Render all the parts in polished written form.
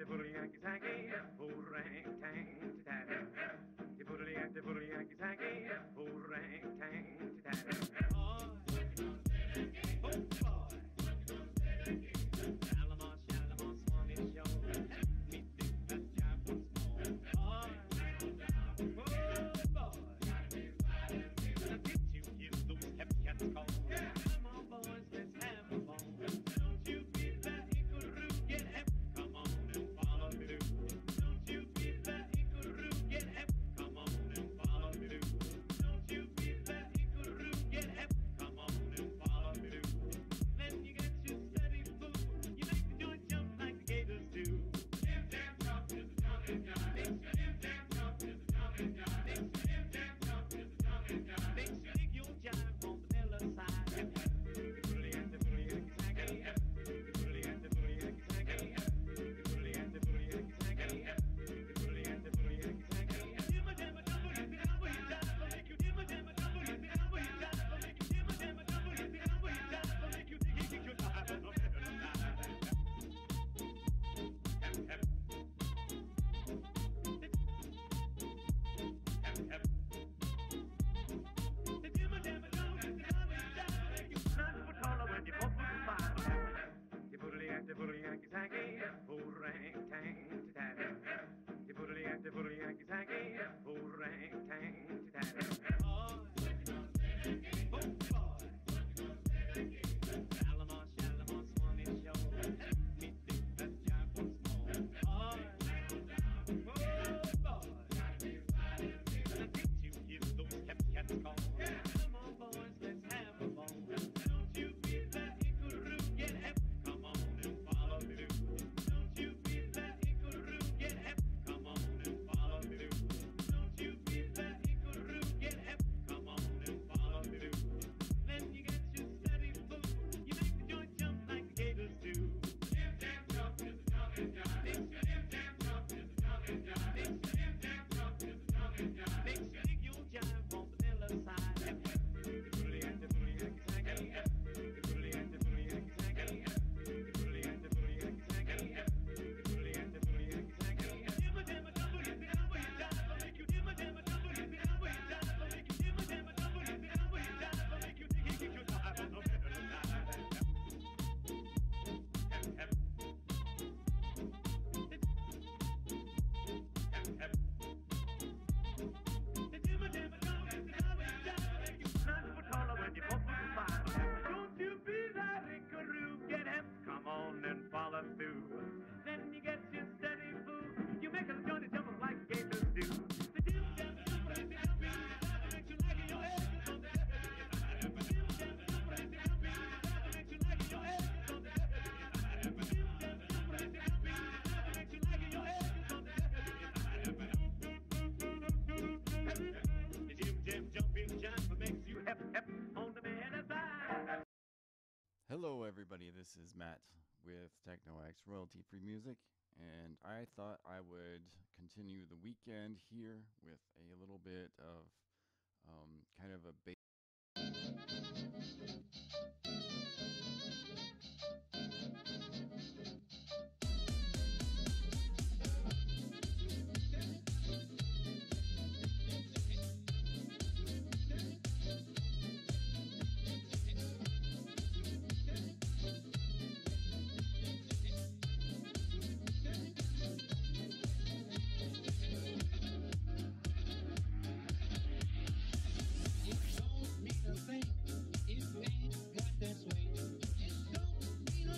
bully Yankee Sankey, orang-tang, tatty. The bully Yankee Sankey, orang-tang, tatty. Oh, boy. Shalimar, Shalimar, Swami Show. Me think that job was more. Oh, boy. Now did you hear those hep cats call? Come on, boys, let's have a ball. Don't you be that eagle get hep. Come on and follow me, don't you be that eagle get hep. Come on and follow me, don't you be that eagle get hep. Come on and follow me. Then you get your steady food. You make the joint jump like the gators do. Dim damn jump is the jumping guy. Makes you dim damn jump is the jumping guy. Makes you dim damn jump is the jumping guy. Makes you dig your jive on the Miller side. The bully and the bully Yankee Sankey. The bully and the bully Yankee Sankey. The bully and the bully Yankee Sankey. The bully and the bully Yankee Sankey. Dimma damma dumble, you be down where you jive. I'll make you dimma damma dumble, you be down where you jive. I'll make you dimma damma dumble, you be down where you jive. I'll make you dig your jive on the Miller side. The bully Yankee Sankey, orang-tang, tatty. The bully Yankee Sankey, orang-tang, tatty. Oh, boy. Shalimar, Shalimar, Swami Show. Me think that job was more. Oh, boy. Now did you hear those hep cats call? Come on, boys, let's have a ball. Don't you be that eagle get hep. Come on and follow me, don't you be that eagle get hep. Come on and follow me, don't you be that eagle get hep. Come on and follow me. Then you get your steady food. You make the joint jump like the gators do. Dim damn jump is the jumping guy. Makes you dim damn jump is the jumping guy. Makes you dim damn jump is the jumping guy. Makes you dig your jive on the Miller side. The bully and the bully Yankee Sankey. The bully and the bully Yankee Sankey. The bully and the bully Yankee Sankey. The bully and the bully Yankee Sankey. Dimma damma dumble, you be down where you jive. I'll make you dimma damma dumble, you be down where you jive. I'll make you dimma damma dumble, you be down where you jive. I'll make you dig your jive on the Miller side. The dimma damma dumble, you be down where you jive. I'll make you 9 foot taller when you're 4 foot 5. Don't you be that eagle get hep. Come on and follow through. Then you get your steady food. You make a joint jump like gators do. The dim damn jump is the jumping guy. Makes you like your head on the dim damn jump is the jumping guy. Makes you like your head on the dim damn jump is the jumping guy. Makes you like your head on the dim damn jumping jive makes you hep hep on the Miller side. Hello everybody, this is Matt with TechnoX royalty-free music, and I thought I would continue the weekend here with a little bit of kind of a bass. It don't mean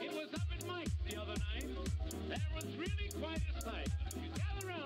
It was up in Mike the other night. That was really quite a sight. You gather around.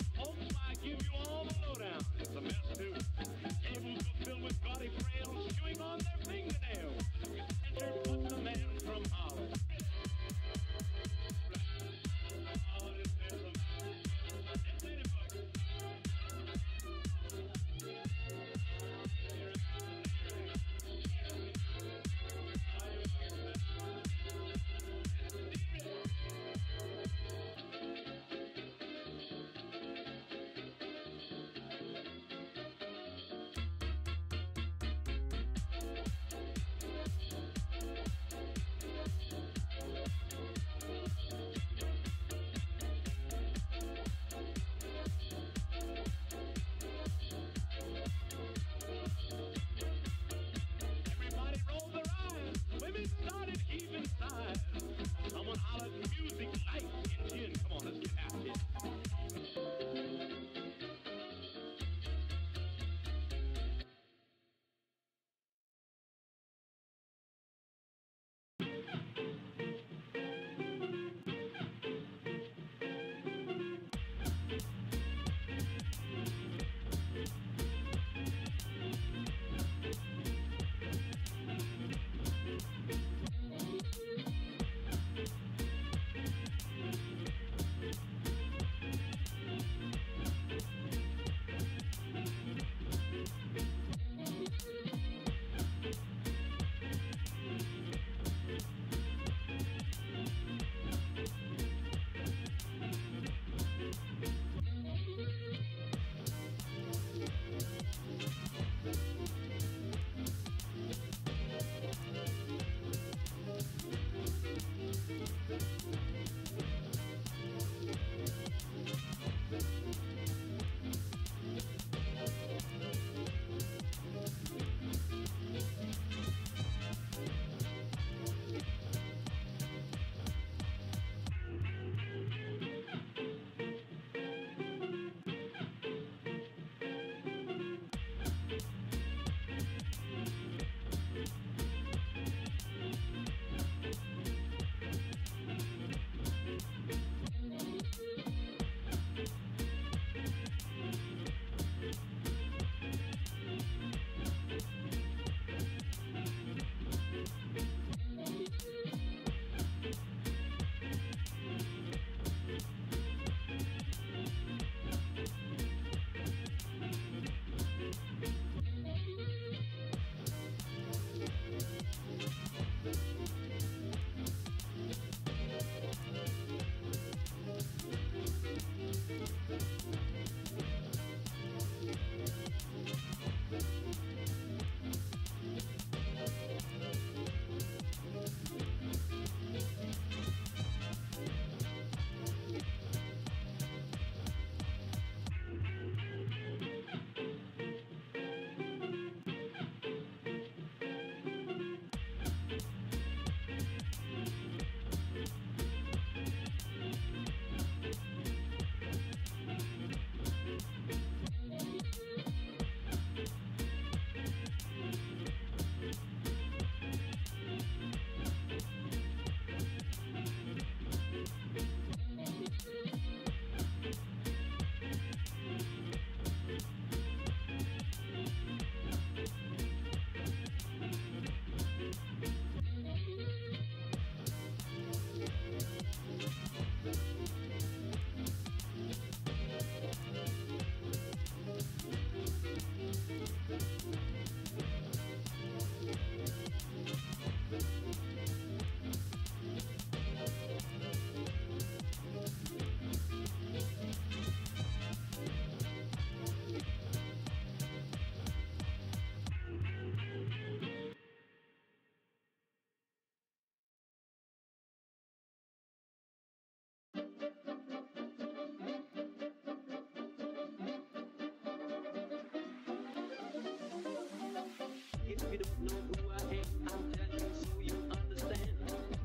If you don't know who I am, I'll tell you so you understand.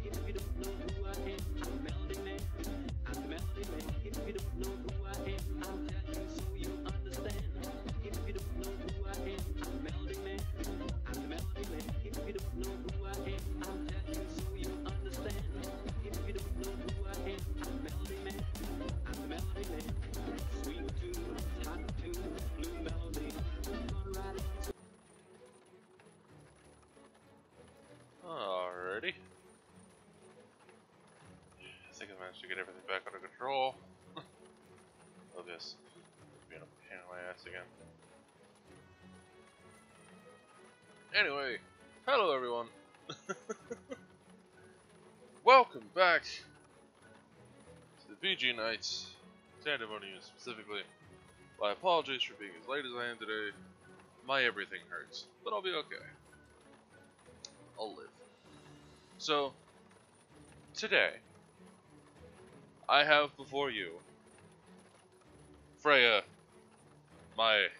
If you don't know who I am, I'm the Melody Man. I'm the Melody Man. If you don't know who I am, I'll tell you so you understand. If you don't know who I am, I'm the Melody Man. I'm the Melody Man. If you don't know who I am, I'll tell you so you understand. If you don't know who I am, I'm the Melody Man. I'm the Melody Man. Sweet tune, hot tune, blue melody. Gonna ride it. Alrighty. I think I managed to get everything back under control. Oh, this is being a pain in my ass again. Anyway, hello everyone. Welcome back to the VG Nights, Tandamonium specifically. My apologies for being as late as I am today. My everything hurts, but I'll be okay. I'll live. So, today, I have before you Freya, the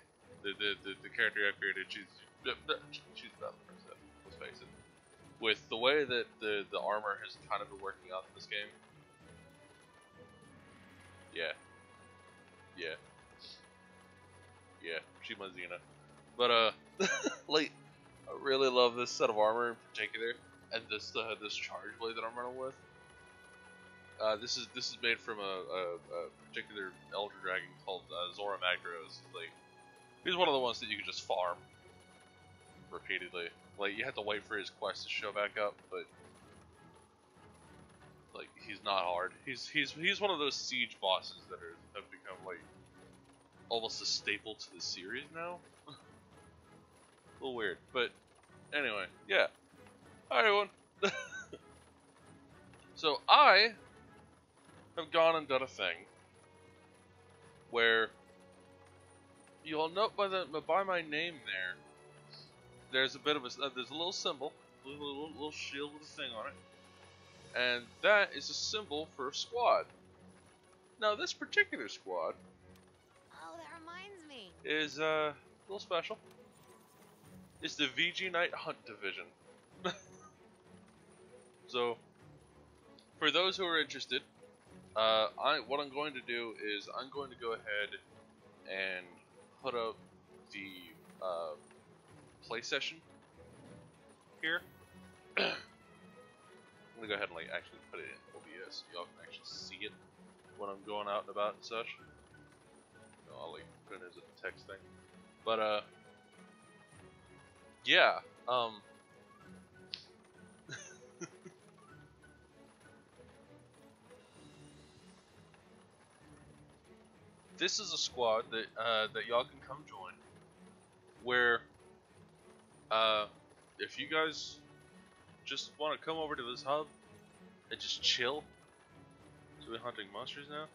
character I created. She's about the princess, let's face it. With the way that the armor has kind of been working out in this game. Yeah, she's my Xena. But like, I really love this set of armor in particular, and this charge blade that I'm running with. This is made from a particular elder dragon called Zora Magdaros. Like, he's one of the ones that you can just farm repeatedly. Like, you have to wait for his quest to show back up, but like, he's not hard. He's one of those siege bosses that have become like almost a staple to the series now. A little weird, but anyway, yeah. Hi everyone. So I have gone and done a thing where you'll note by my name there. There's a bit of there's a little symbol, a little shield with a thing on it, and that is a symbol for a squad. Now this particular squad, oh, that reminds me, is a little special. It's the VG Night Hunt Division. So, for those who are interested, what I'm going to do is I'm going to go ahead and put up the play session here. I'm gonna go ahead and like actually put it in OBS so y'all can actually see it when I'm going out and about and such. I'll like put it as a text thing. But yeah, this is a squad that that y'all can come join. Where if you guys just want to come over to this hub and just chill. So we're hunting monsters now?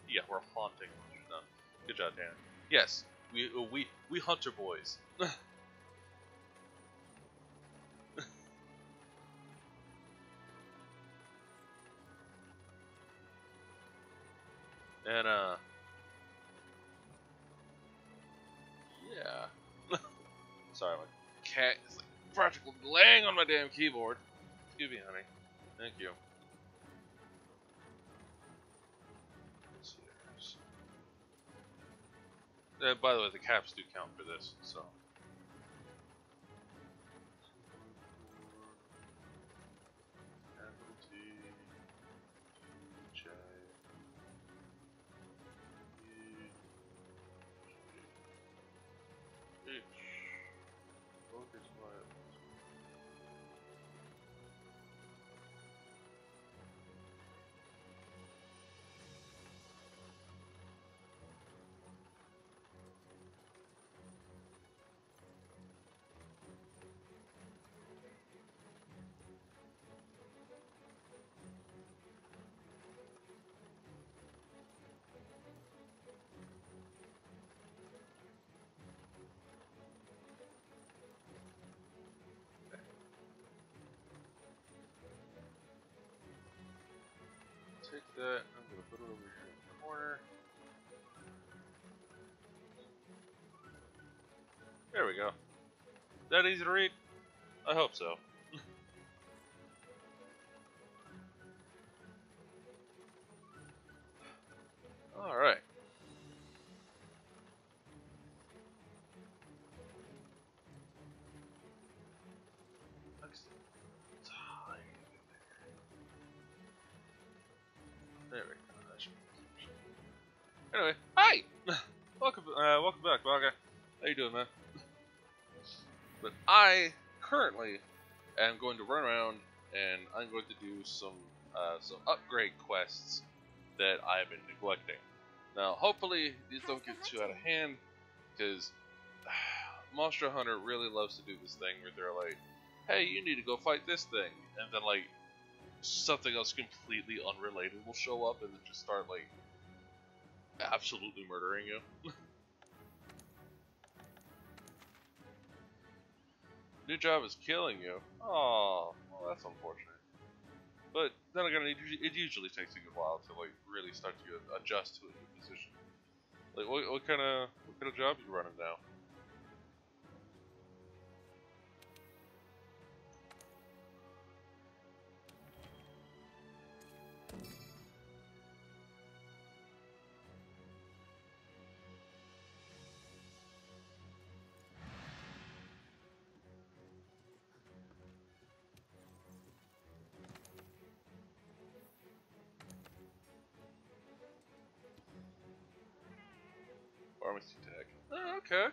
Yeah, we're haunting monsters now. Good job, Dan. Yes, we hunter boys. And yeah. Sorry, my cat is like practically laying on my damn keyboard. Excuse me, honey. Thank you. Let's see. By the way, the caps do count for this, so. Take that, I'm going to put it over here in the corner. There we go. That easy to read? I hope so. Alright. There we go. Anyway, hi! welcome back, Baga. How you doing, man? But I currently am going to run around and I'm going to do some upgrade quests that I've been neglecting. Now, hopefully these don't get too out of hand, because Monster Hunter really loves to do this thing where they're like, "Hey, you need to go fight this thing," and then like something else completely unrelated will show up and then just start like absolutely murdering you. New job is killing you. Oh, well, that's unfortunate. But then again, it usually takes a good while to like really start to adjust to a new position. Like, what kind of job are you running now? Pharmacy tech. Oh, okay.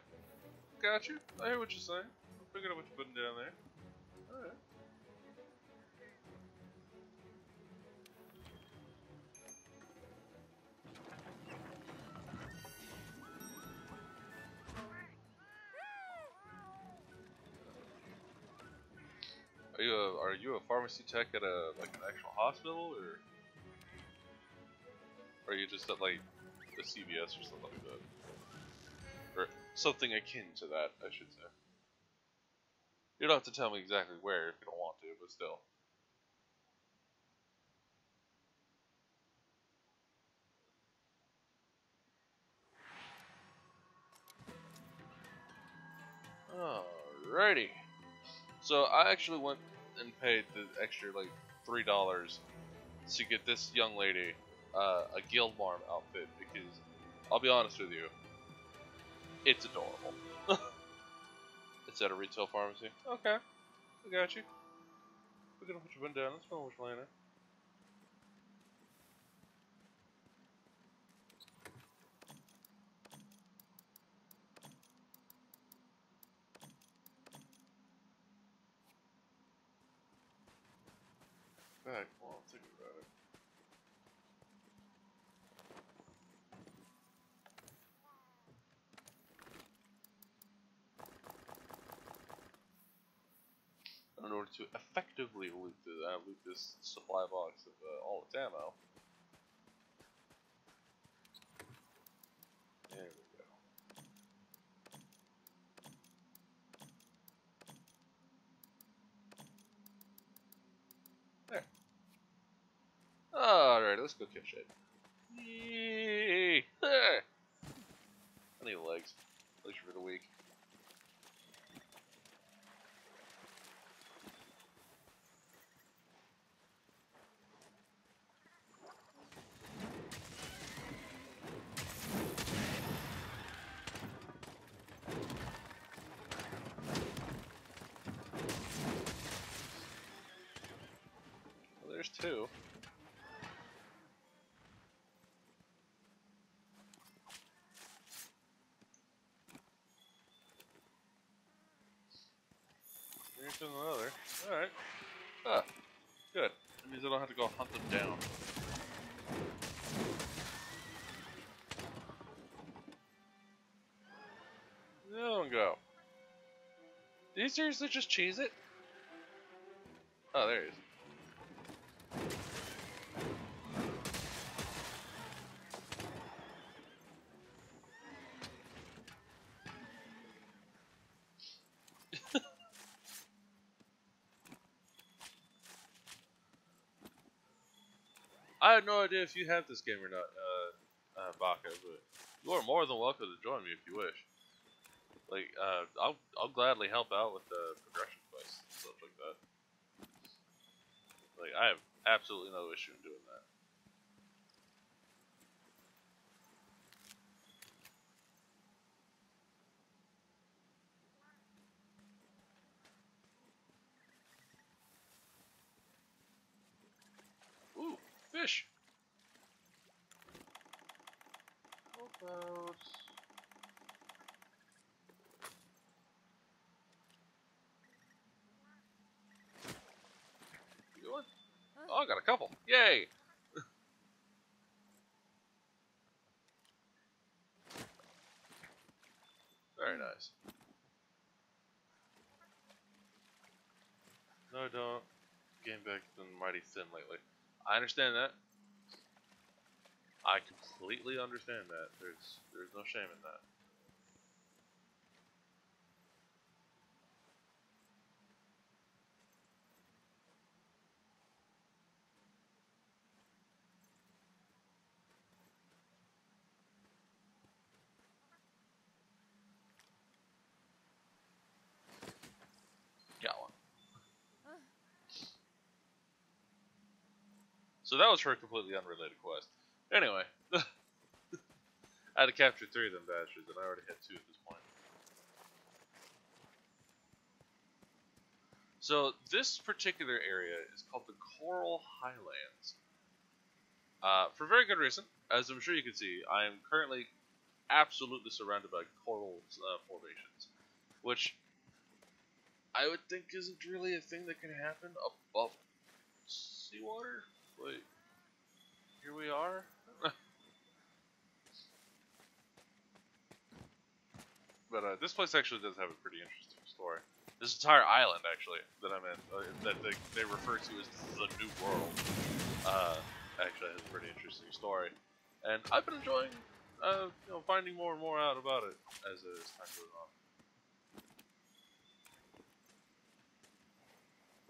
Got you. I hear what you're saying. I'm picking up what you're putting down there. Alright. Are you a pharmacy tech at an actual hospital, or are you just at like a CVS or something like that? Or something akin to that, I should say. You don't have to tell me exactly where if you don't want to, but still. Alrighty. So I actually went and paid the extra like $3 to get this young lady a Guildmarm outfit, because I'll be honest with you, it's adorable. It's at a retail pharmacy. Okay, I got you. We're gonna put your one down. Let's go over later. Back, well, think about it. In order to effectively loot this supply box of all its ammo. There we go. There. Alright, let's go kill shit. Yee! I need legs. At least for the week. Well, there's two. Here's another. Alright. Ah, good. That means I don't have to go hunt them down. There we go. Did you seriously just cheese it? Oh, there he is. I have no idea if you have this game or not, Baka, but you are more than welcome to join me if you wish. Like, I'll gladly help out with the progression quests and stuff like that. Like, I have absolutely no issue in doing that. Ooh, fish! How about... You want? Oh, I got a couple. Yay! Very nice. No, I don't. Getting back to mighty thin lately. I understand that. I completely understand that. There's no shame in that. Got one. So that was for a completely unrelated quest. Anyway, I had to capture 3 of them bastards, and I already had 2 at this point. So this particular area is called the Coral Highlands. For very good reason. As I'm sure you can see, I am currently absolutely surrounded by coral formations, which I would think isn't really a thing that can happen above seawater. Wait, here we are. But this place actually does have a pretty interesting story. This entire island, actually, that I'm in, that they refer to as the New World, actually has a pretty interesting story. And I've been enjoying, finding more and more out about it as time goes on.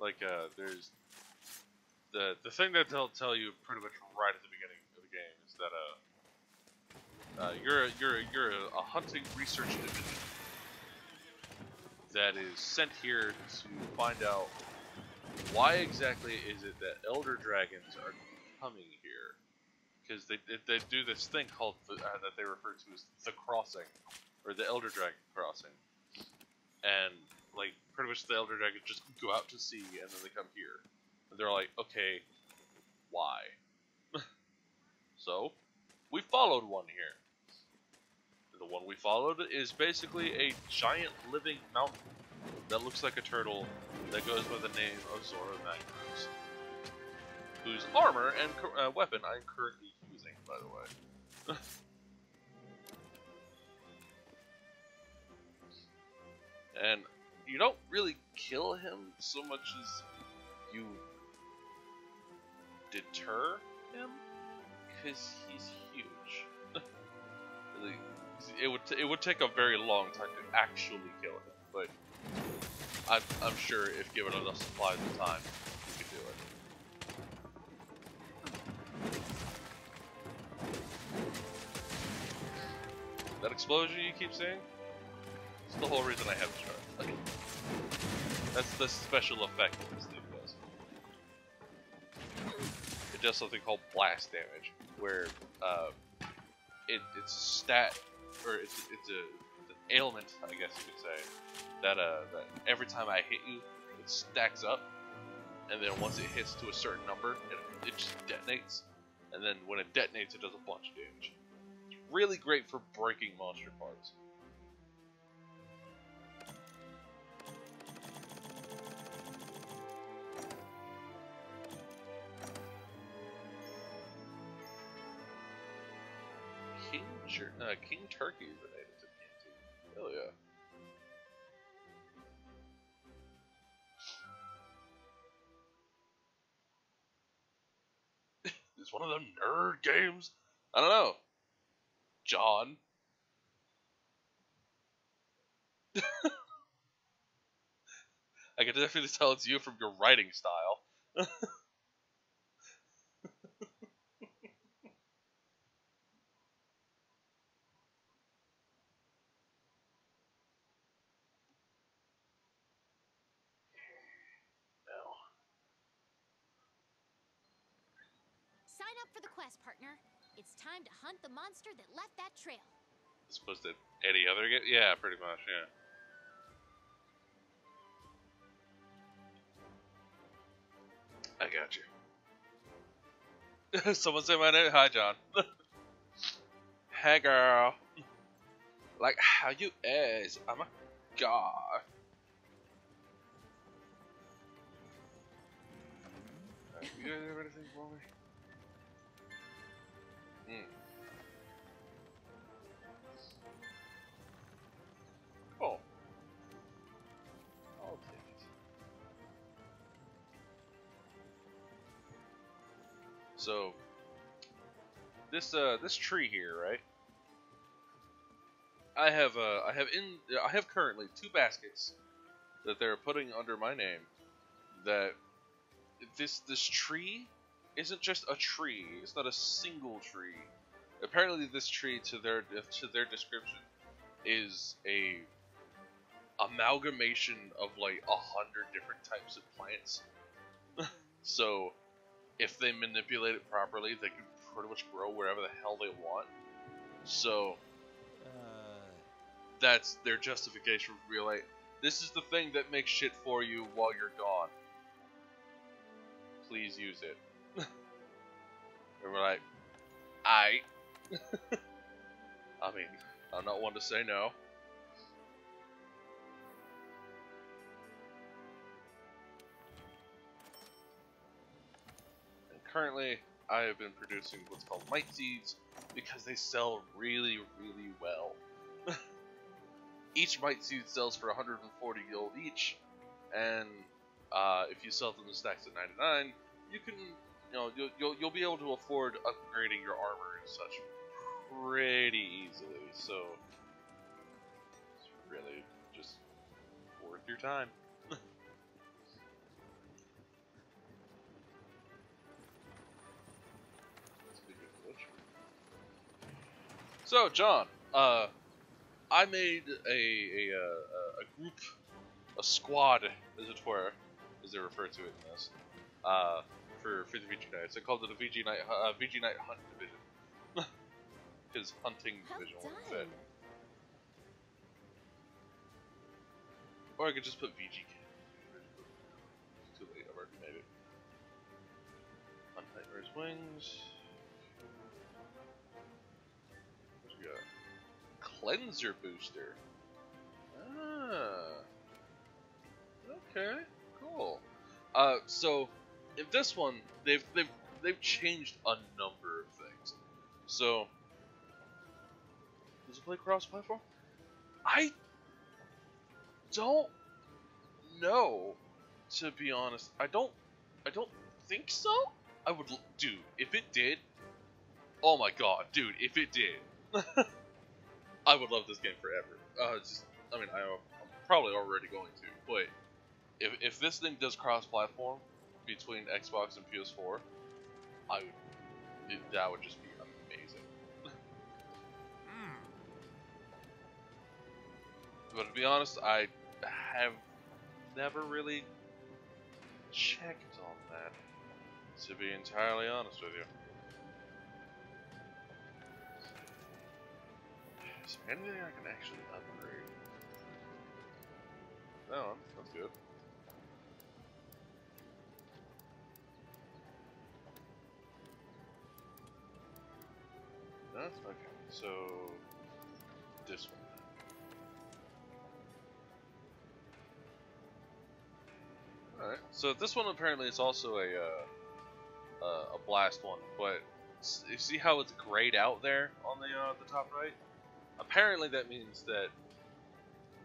Like, there's the thing that they'll tell you pretty much right at the beginning of the game is that you're a hunting research division that is sent here to find out why exactly is it that elder dragons are coming here. Because they do this thing called that they refer to as the crossing, or the elder dragon crossing, and like pretty much the elder dragons just go out to sea and then they come here, and they're like, okay, why? So we followed one here. The one we followed is basically a giant living mountain that looks like a turtle that goes by the name of Zora Magnus, whose armor and weapon I'm currently using, by the way. And you don't really kill him so much as you deter him, because he's huge. It would take a very long time to actually kill him, but I'm sure if given enough supplies and time, you could do it. That explosion you keep seeing? It's the whole reason I have the shard. That's the special effect that this thing does. It does something called blast damage, where it's a stat, or it's an ailment, I guess you could say, that every time I hit you, it stacks up, and then once it hits to a certain number, it just detonates, and then when it detonates, it does a bunch of damage. It's really great for breaking monster parts. King Turkey is the name of the canteen. Hell yeah. It's one of them nerd games? I don't know. John. I can definitely tell it's you from your writing style. Sign up for the quest, partner. It's time to hunt the monster that left that trail. As opposed to any other game? Yeah, pretty much, yeah. I got you. Someone say my name? Hi, John. Hey, girl. Like, how you is? Oh my god. You guys have anything for me? Cool. I'll take it. So, this tree here, right? I have currently 2 baskets that they're putting under my name. That this tree isn't just a tree. It's not a single tree. Apparently, this tree, to their description, is a amalgamation of like 100 different types of plants. So, if they manipulate it properly, they can pretty much grow wherever the hell they want. So, that's their justification for being like, this is the thing that makes shit for you while you're gone. Please use it. And we're like, I mean, I'm not one to say no. And currently, I have been producing what's called mite seeds because they sell really, really well. Each mite seed sells for 140 gold each, and if you sell them in stacks at 99, you can, you'll be able to afford upgrading your armor and such pretty easily. So it's really just worth your time. So, John, I made a group, a squad, as it were, as they refer to it in this, for the VG Knights. I called it a VG Knight Hunt Division. His hunting division, what it said. Or I could just put VG Knight. It's too late, I've already made it. Hunt Nightmare's Wings. What we got? Cleanser Booster. Ah. Okay, cool. So in this one, they've changed a number of things. So, does it play cross-platform? I don't know, to be honest. I don't think so. I would, dude. If it did, oh my god, dude. If it did, I would love this game forever. I mean, I'm probably already going to, but if this thing does cross-platform between Xbox and PS4, that would just be amazing. But to be honest, I have never really checked on that, to be entirely honest with you. Is there anything I can actually upgrade? No, that's good. That's okay. So this one. All right. So this one apparently is also a blast one, but you see how it's grayed out there on the top right? Apparently that means that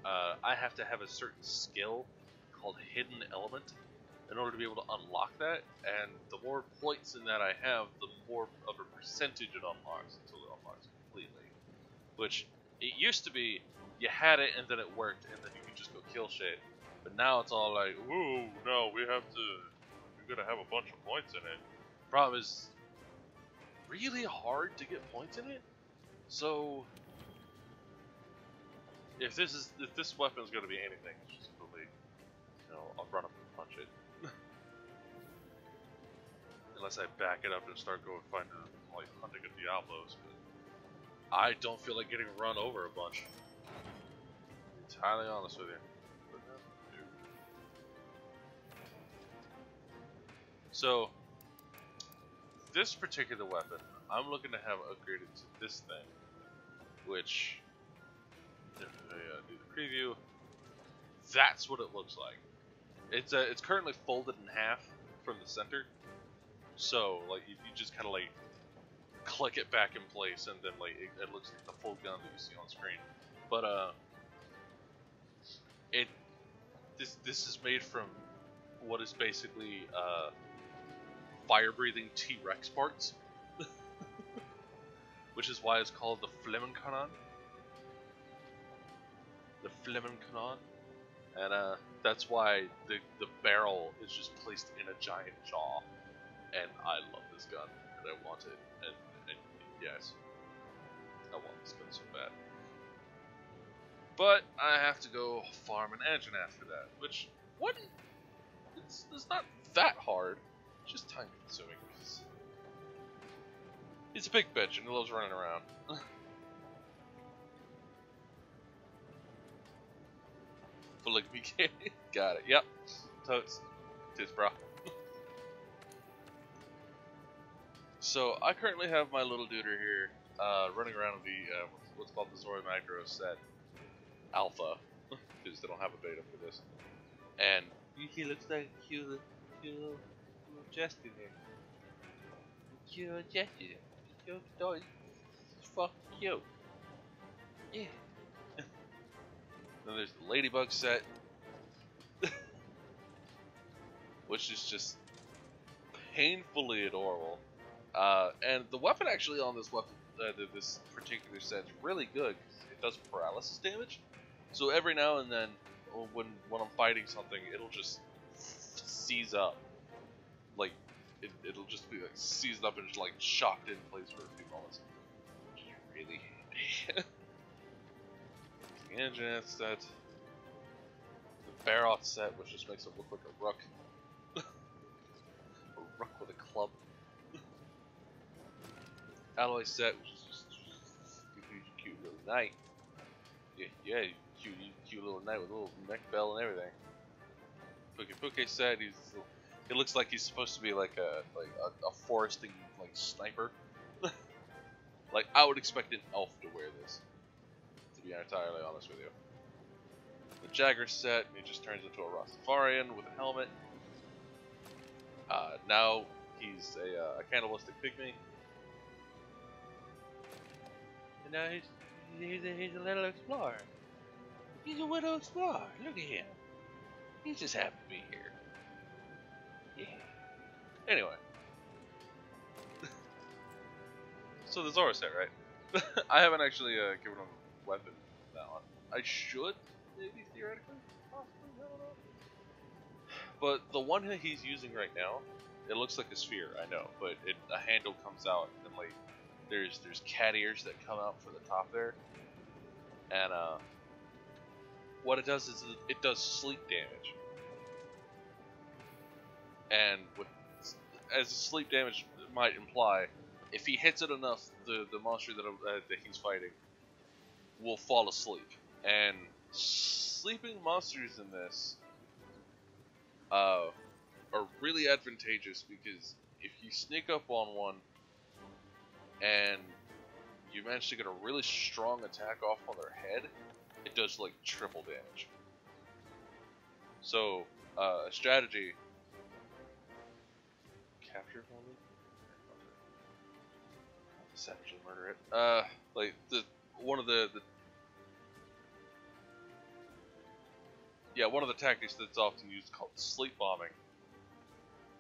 I have to have a certain skill called Hidden Element in order to be able to unlock that, and the more points in that I have, the more of a percentage it unlocks until it unlocks completely. Which, it used to be, you had it and then it worked, and then you could just go kill shit. But now it's all like, ooh, no, you're gonna have a bunch of points in it. Problem is, really hard to get points in it. So, if this weapon is gonna be anything, it's just gonna be, I'll run up and punch it. unless I back it up and start going find like hunting a Diablos. But I don't feel like getting run over a bunch. To be entirely honest with you. So this particular weapon, I'm looking to have upgraded to this thing, which if I do the preview, that's what it looks like. It's currently folded in half from the center, so like you just kind of like click it back in place, and then like it looks like the full gun that you see on screen. But this is made from what is basically fire-breathing T-Rex parts, which is why it's called the Flemmenkanon. The Flemmenkanon, and that's why the barrel is just placed in a giant jaw. And I love this gun, and I want it, and yes, I want this gun so bad. But I have to go farm an engine after that, which it's not that hard. Just time consuming. He's a big bitch and he loves running around. Polygamy game. Got it. Yep. Totes. Tits, bro. So I currently have my little duder here, running around with the what's called the Zori Magro set Alpha, because they don't have a beta for this. And he looks like a cute little chest in there. Cute chest in there. Cute toy. It's fucking cute. Yeah. Then there's the Ladybug set, which is just painfully adorable. And the weapon actually on this weapon, this particular set, is really good. It does paralysis damage. So every now and then, when I'm fighting something, it'll just seize up. Like it'll just be like seized up and just like shocked in place for a few moments. Which is really handy. The engine set, the barrel set, which just makes it look like a rook. A rook with a club. Alloy set, which is just a cute little knight. Yeah, cute little knight with a little neck bell and everything. Puke set, it looks like he's supposed to be like a foresting like sniper. Like I would expect an elf to wear this, to be entirely honest with you. The Jagger set, he just turns into a Rastafarian with a helmet. Now he's a cannibalistic pygmy. And now he's a little explorer. He's a widow explorer. Look at him. He's just happy to be here. Yeah. Anyway. So the Zora set, right? I haven't actually given him a weapon from that one. I should, maybe, theoretically. Possibly, I don't know. But the one that he's using right now, it looks like a sphere, I know, but a handle comes out, and like, there's cat ears that come out for the top there. And what it does is it does sleep damage. And as sleep damage might imply, if he hits it enough, the monster that he's fighting will fall asleep. And sleeping monsters in this are really advantageous, because if you sneak up on one and you manage to get a really strong attack off on their head, it does like triple damage. So a strategy, capture only, savagely murder it. Like one of the tactics that's often used called sleep bombing.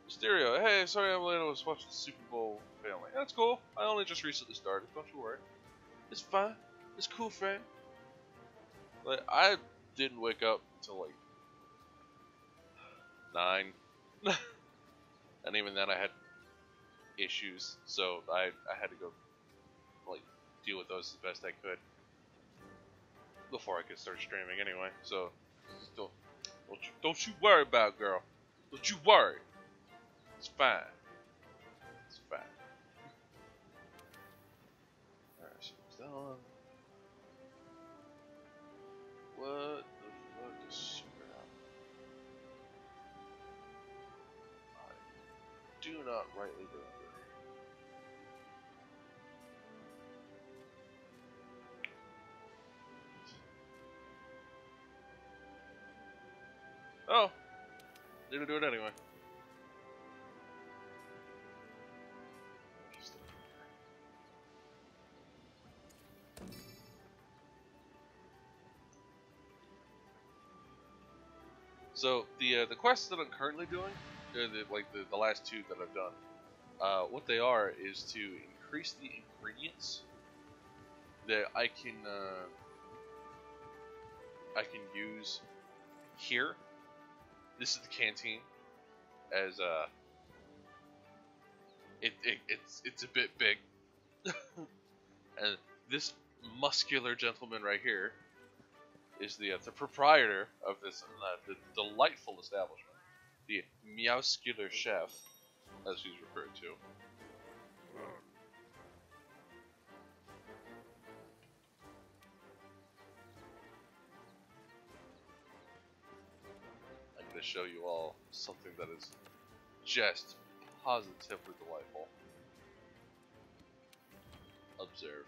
Stereo, hey, sorry I'm late. I was watching the Super Bowl family. That's cool. I only just recently started. Don't you worry. It's fine. It's cool, friend. Like, I didn't wake up until like 9, and even then I had issues, so I had to go like deal with those as best I could before I could start streaming anyway. So don't you worry about it, girl. Don't you worry. It's fine. hell? What the fuck is super out? I do not rightly remember. Oh, need to do it anyway. So the quests that I'm currently doing, the last two that I've done, what they are is to increase the ingredients that I can use here. This is the canteen, as it's a bit big, and this muscular gentleman right here is the proprietor of this the delightful establishment, the Meowscular Chef, as he's referred to. I'm going to show you all something that is just positively delightful. Observe.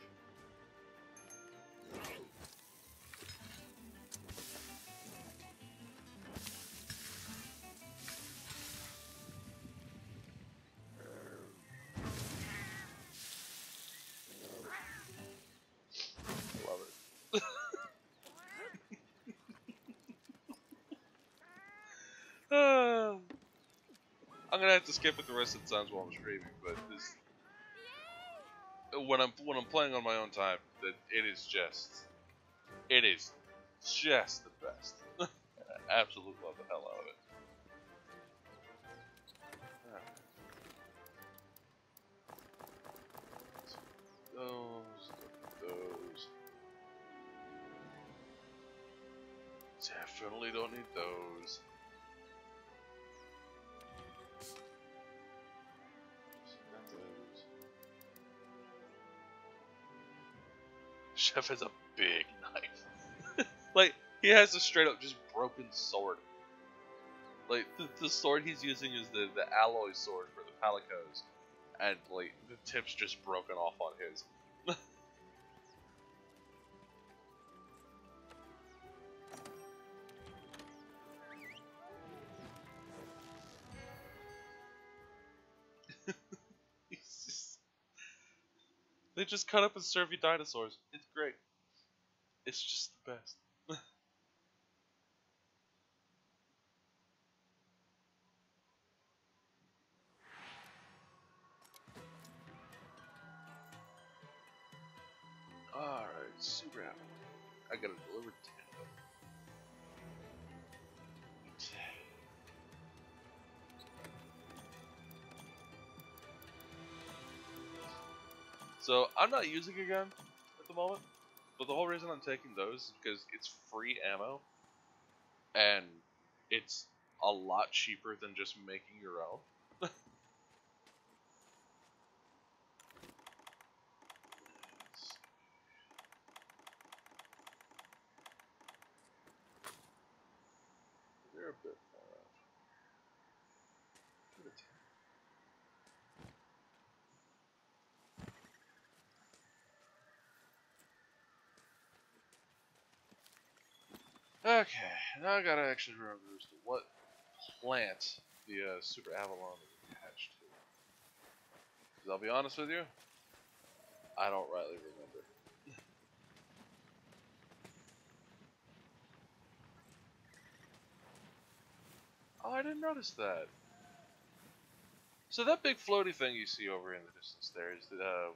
Love it. I'm gonna have to skip it the rest of the times while I'm streaming, but this when I'm playing on my own time, that it is just the best. I absolutely love the hell out of it. Those. Definitely don't need those. Chef has a big knife. Like, he has a straight up just broken sword. Like, the sword he's using is the alloy sword for the Palicos. And, like, the tip's just broken off on his. They just cut up and serve you dinosaurs. It's great. It's just the best. Alright, super happy. I gotta deliver 10. So, I'm not using a gun at the moment, but the whole reason I'm taking those is because it's free ammo, and it's a lot cheaper than just making your own. They're a bit far off. Give it 10. Okay, now I gotta actually remember as to what plant the Super Avalon is attached to. Because I'll be honest with you, I don't rightly remember. Oh, I didn't notice that. So that big floaty thing you see over in the distance there is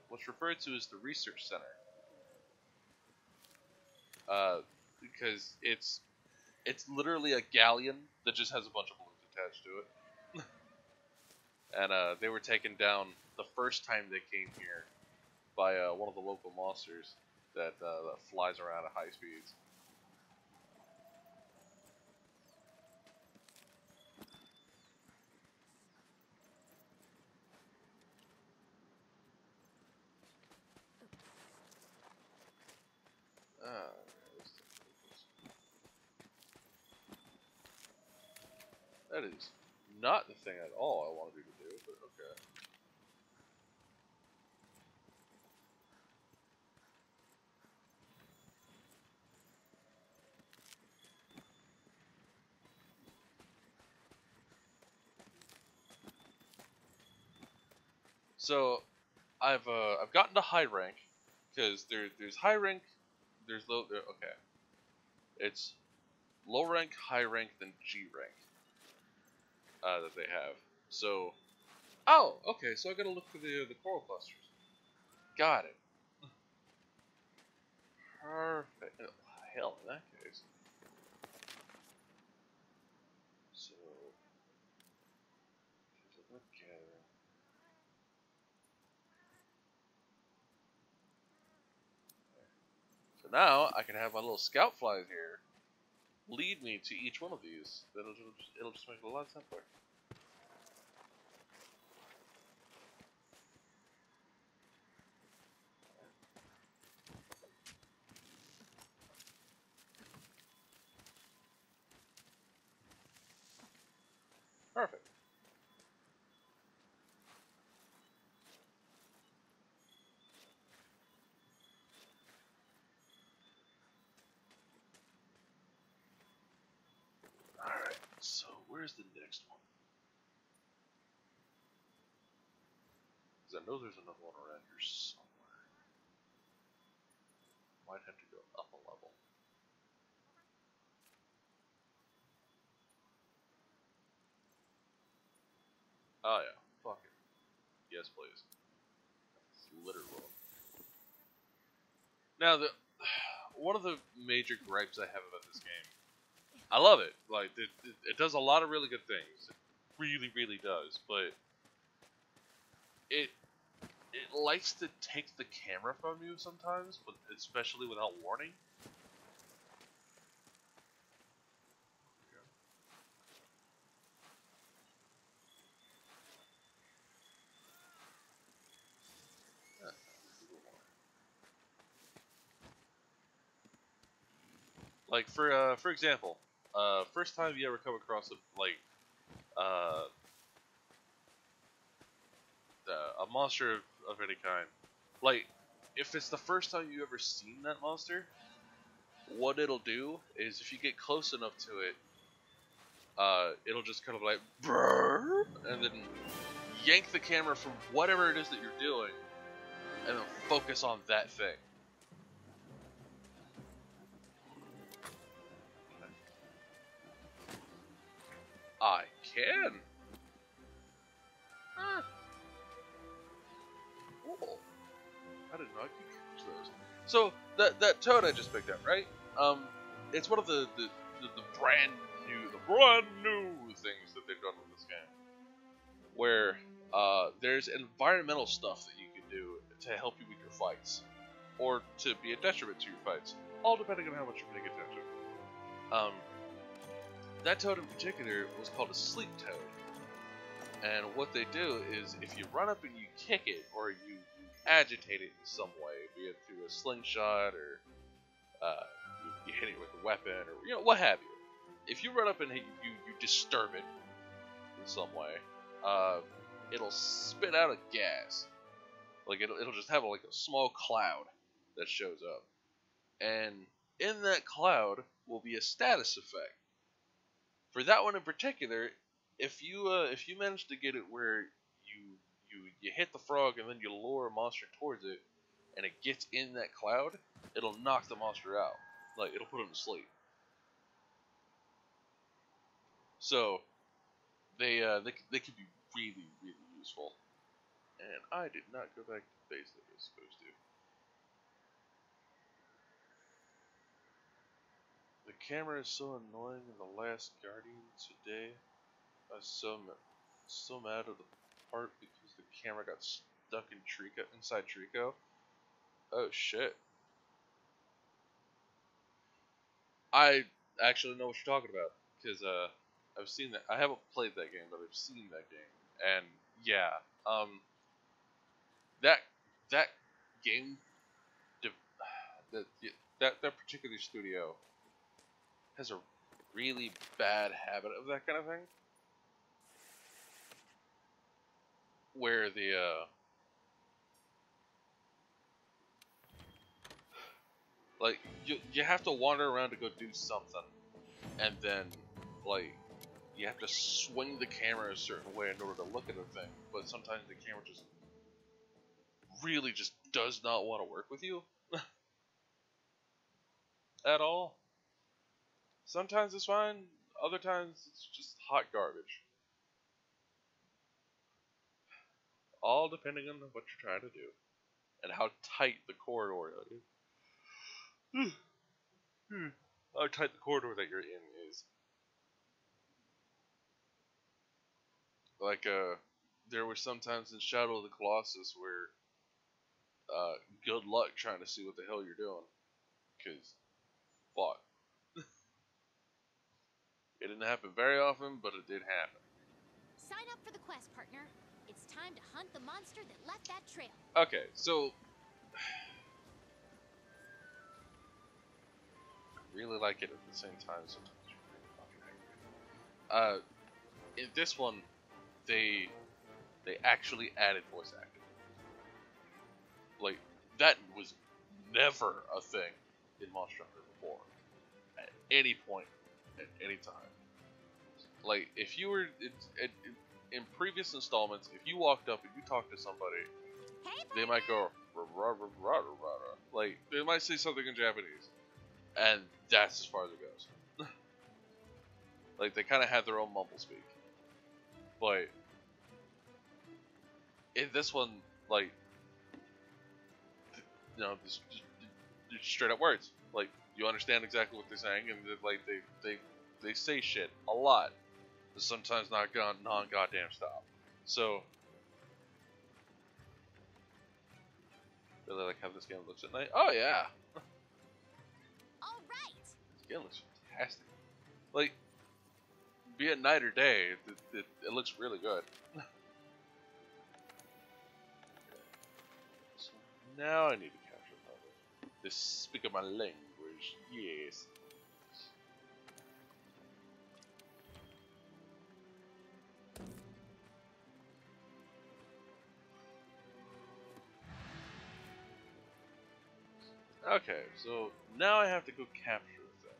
what's referred to as the research center. Because it's literally a galleon that just has a bunch of balloons attached to it. And they were taken down the first time they came here by one of the local monsters that flies around at high speeds. That is not the thing at all I wanted you to do, but okay. So I've gotten to high rank because there's high rank, there's low. Okay, it's low rank, high rank, then G rank that they have. So okay. So I gotta look for the coral clusters. Got it. Perfect. Oh, hell, in that case. So take a look at it. So now I can have my little scout flies here lead me to each one of these. Then it'll just make it a lot simpler. Perfect. Alright, so where's the next one? Because I know there's another one around here somewhere. Might have to go up a level. Oh yeah, fuck it. Yes, please. Literal. Now, one of the major gripes I have about this game, I love it. Like, it does a lot of really good things. It really, really does. But it likes to take the camera from you sometimes, but especially without warning. Like for example, first time you ever come across uh, a monster of any kind, like if it's the first time you ever seen that monster, what it'll do is if you get close enough to it, it'll just kind of like brrr, and then yank the camera from whatever it is that you're doing, and then focus on that thing. I can. Huh. Cool. I didn't know I could catch those. So that toad I just picked up, right? It's one of the brand new things that they've done with this game, where there's environmental stuff that you can do to help you with your fights, or to be a detriment to your fights, all depending on how much you're paying attention. That toad in particular was called a sleep toad. And what they do is, if you run up and you kick it, or you agitate it in some way, be it through a slingshot, or you hit it with a weapon, or what have you. If you run up and you disturb it in some way, it'll spit out a gas. Like it'll just have like a small cloud that shows up, and in that cloud will be a status effect. For that one in particular, if you manage to get it where you hit the frog and then you lure a monster towards it, and it gets in that cloud, it'll knock the monster out. Like it'll put him to sleep. So they can be really, really useful. And I did not go back to the base that I was supposed to. The camera is so annoying in The Last Guardian today. I was so mad at the part because the camera got stuck in inside Trico. Oh shit. I actually know what you're talking about, because I've seen that. I haven't played that game, but I've seen that game, and yeah, that that game, that particular studio has a really bad habit of that kind of thing. where the like you have to wander around to go do something, and then like you have to swing the camera a certain way in order to look at a thing. But sometimes the camera just really just does not want to work with you at all. Sometimes it's fine, other times it's just hot garbage. All depending on what you're trying to do and how tight the corridor is. How tight the corridor that you're in is. Like, there were some times in Shadow of the Colossus where, good luck trying to see what the hell you're doing. Because, fuck. It didn't happen very often, but it did happen. Sign up for the quest, partner. It's time to hunt the monster that left that trail. Okay, so I really like it at the same time sometimes. In this one, they actually added voice acting. Like, that was never a thing in Monster Hunter before. At any point, at any time. Like, if you were in previous installments, if you walked up and you talked to somebody, Hey, they might go like they might say something in Japanese, and that's as far as it goes. Like they kind of have their own mumble speak, but in this one, like you know, just straight up words. Like you understand exactly what they're saying, and like they say shit a lot, but sometimes not non-goddamn stop. So. Really like how this game looks at night. Oh yeah, all right. this game looks fantastic. Like, be it night or day, it looks really good. So now I need to capture the speak of my language. Yes. Okay, so now I have to go capture the thing.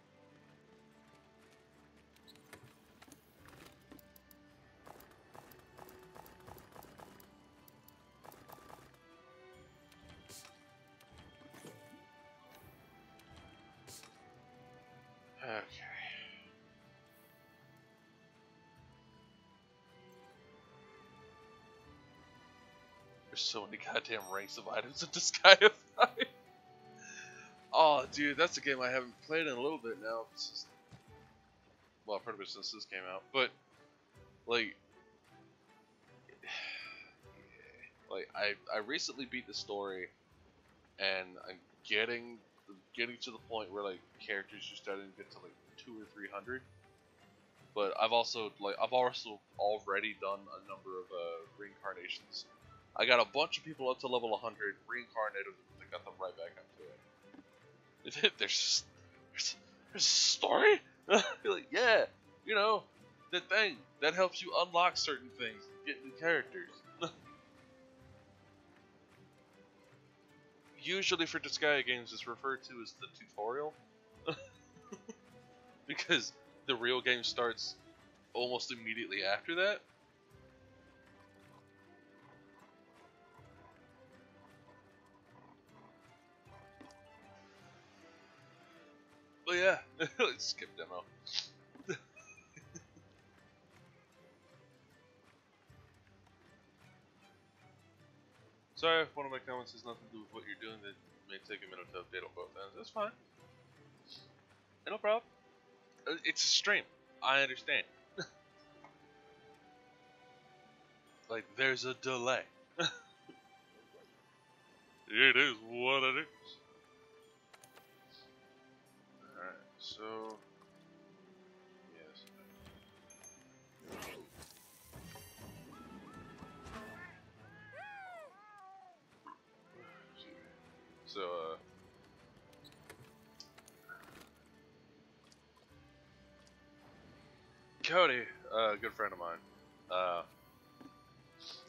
Okay. There's so many goddamn ranks of items in Disgaea 5. Oh, dude, that's a game I haven't played in a little bit now. Well, pretty much since this came out. But, like I recently beat the story, and I'm getting to the point where like characters are starting to get to like 200 or 300. But I've also already done a number of reincarnations. I got a bunch of people up to level 100, reincarnated them, and got them right back up to it. There's a story? You're like, yeah, you know, the thing that helps you unlock certain things, get new characters. Usually for Disgaea games, it's referred to as the tutorial. Because the real game starts almost immediately after that. But yeah, let's skip demo. Sorry if one of my comments has nothing to do with what you're doing that may take a minute to update on both ends. That's fine. No problem. It's a stream. I understand. Like, there's a delay. It is what it is. Alright, so... Yes. So, Cody, a good friend of mine,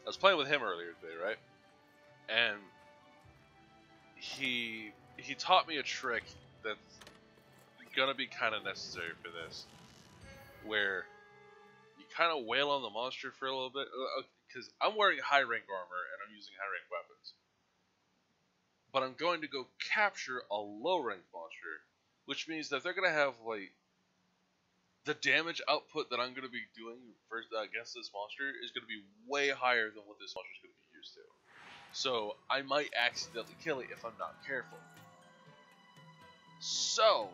I was playing with him earlier today, right? And he taught me a trick that's gonna be kind of necessary for this, where you kind of wail on the monster for a little bit, because I'm wearing high rank armor and I'm using high rank weapons, but I'm going to go capture a low rank monster, which means that they're gonna have like the damage output that I'm gonna be doing first against this monster is gonna be way higher than what this monster is gonna be used to. So I might accidentally kill it if I'm not careful. So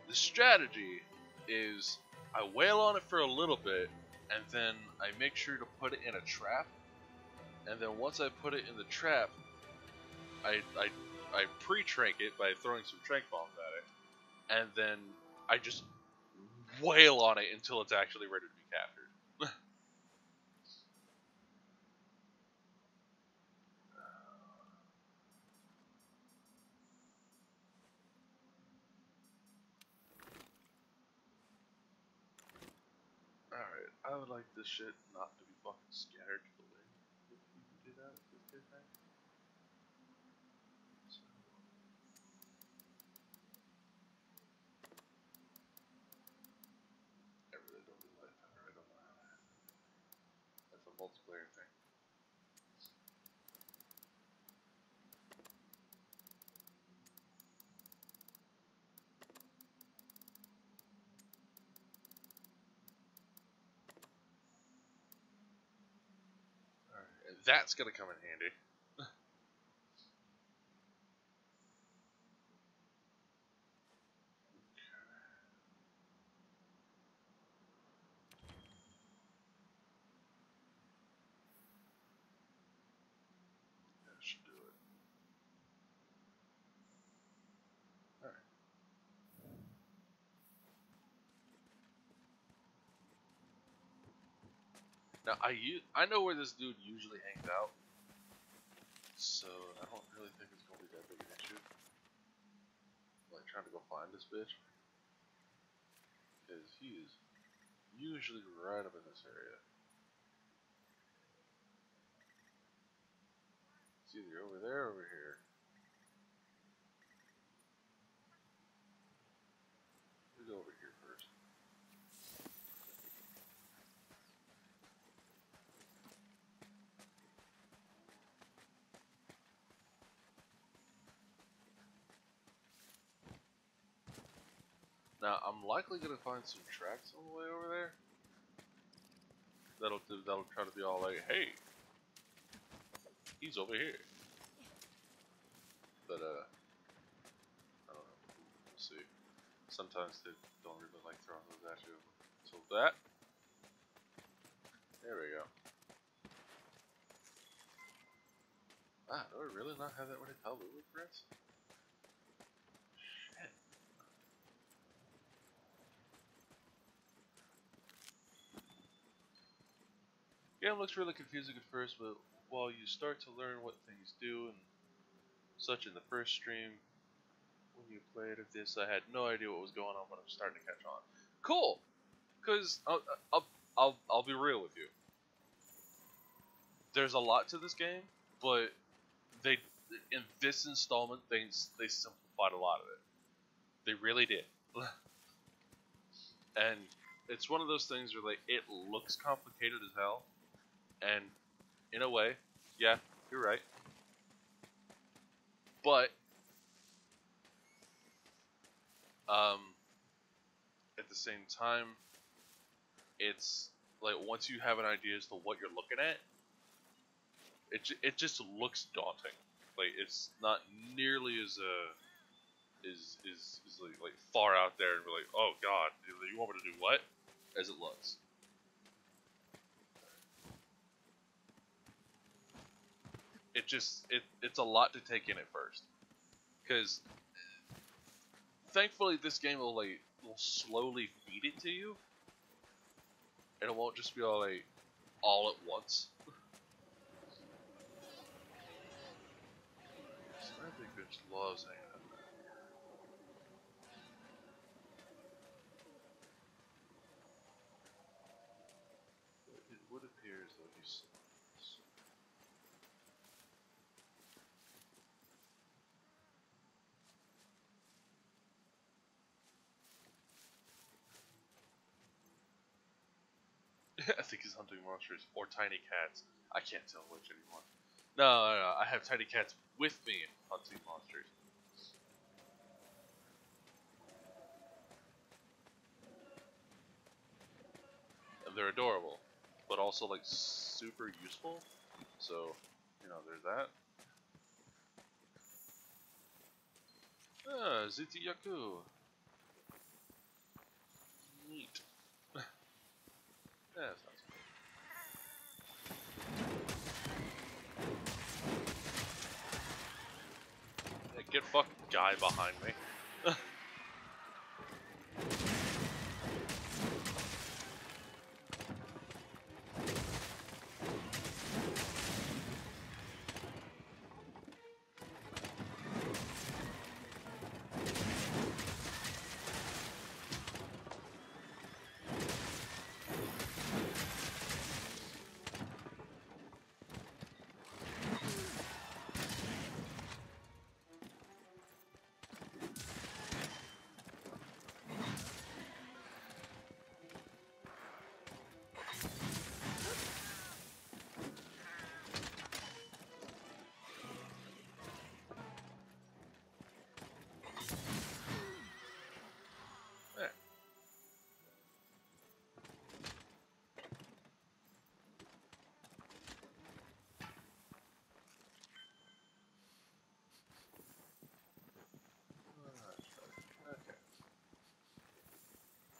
the strategy is I wail on it for a little bit, and then I make sure to put it in a trap. And then once I put it in the trap, I pre-trank it by throwing some trank bombs at it, and then I just wail on it until it's actually ready to be captured. Alright, I would like this shit not to be fucking scattered to the wind. If you can do that with this good thing. So, I really don't really like that. I don't know. That's a multiplayer thing. Alright, and that's gonna come in handy. That should do it. Alright. Now I know where this dude usually hangs out, so I don't really think it's gonna be that big an issue. Like trying to go find this bitch, because he is usually right up in this area. It's either over there or over here. We go over here first. Now I'm likely gonna find some tracks on the way over there. That'll try to be all like, hey, he's over here. But I don't know. We'll see. Sometimes they don't really like throwing those at you. So that. There we go. Ah, do I really not have that many Talulu prints? Shit. Game looks really confusing at first, but while you start to learn what things do and such in the first stream, when you played of this, I had no idea what was going on, but I'm starting to catch on. Cool, because I'll be real with you. There's a lot to this game, but they in this installment they simplified a lot of it. They really did, and it's one of those things where like it looks complicated as hell, and in a way, yeah, you're right. But at the same time, it's like once you have an idea as to what you're looking at, it just looks daunting. Like it's not nearly as is like far out there and be like, oh god, you want me to do what? As it looks. It's a lot to take in at first, because thankfully this game will slowly feed it to you, and it won't just be all at once. So that big bitch loves hanging out there. It would appear as though he's. I think he's hunting monsters or tiny cats. I can't tell which anymore. No. I have tiny cats with me hunting monsters. And they're adorable, but also like super useful. So, you know, there's that. Ah, Zitiyaku. Neat. Yeah, that sounds good. Hey, get fucking guy behind me. There. Okay.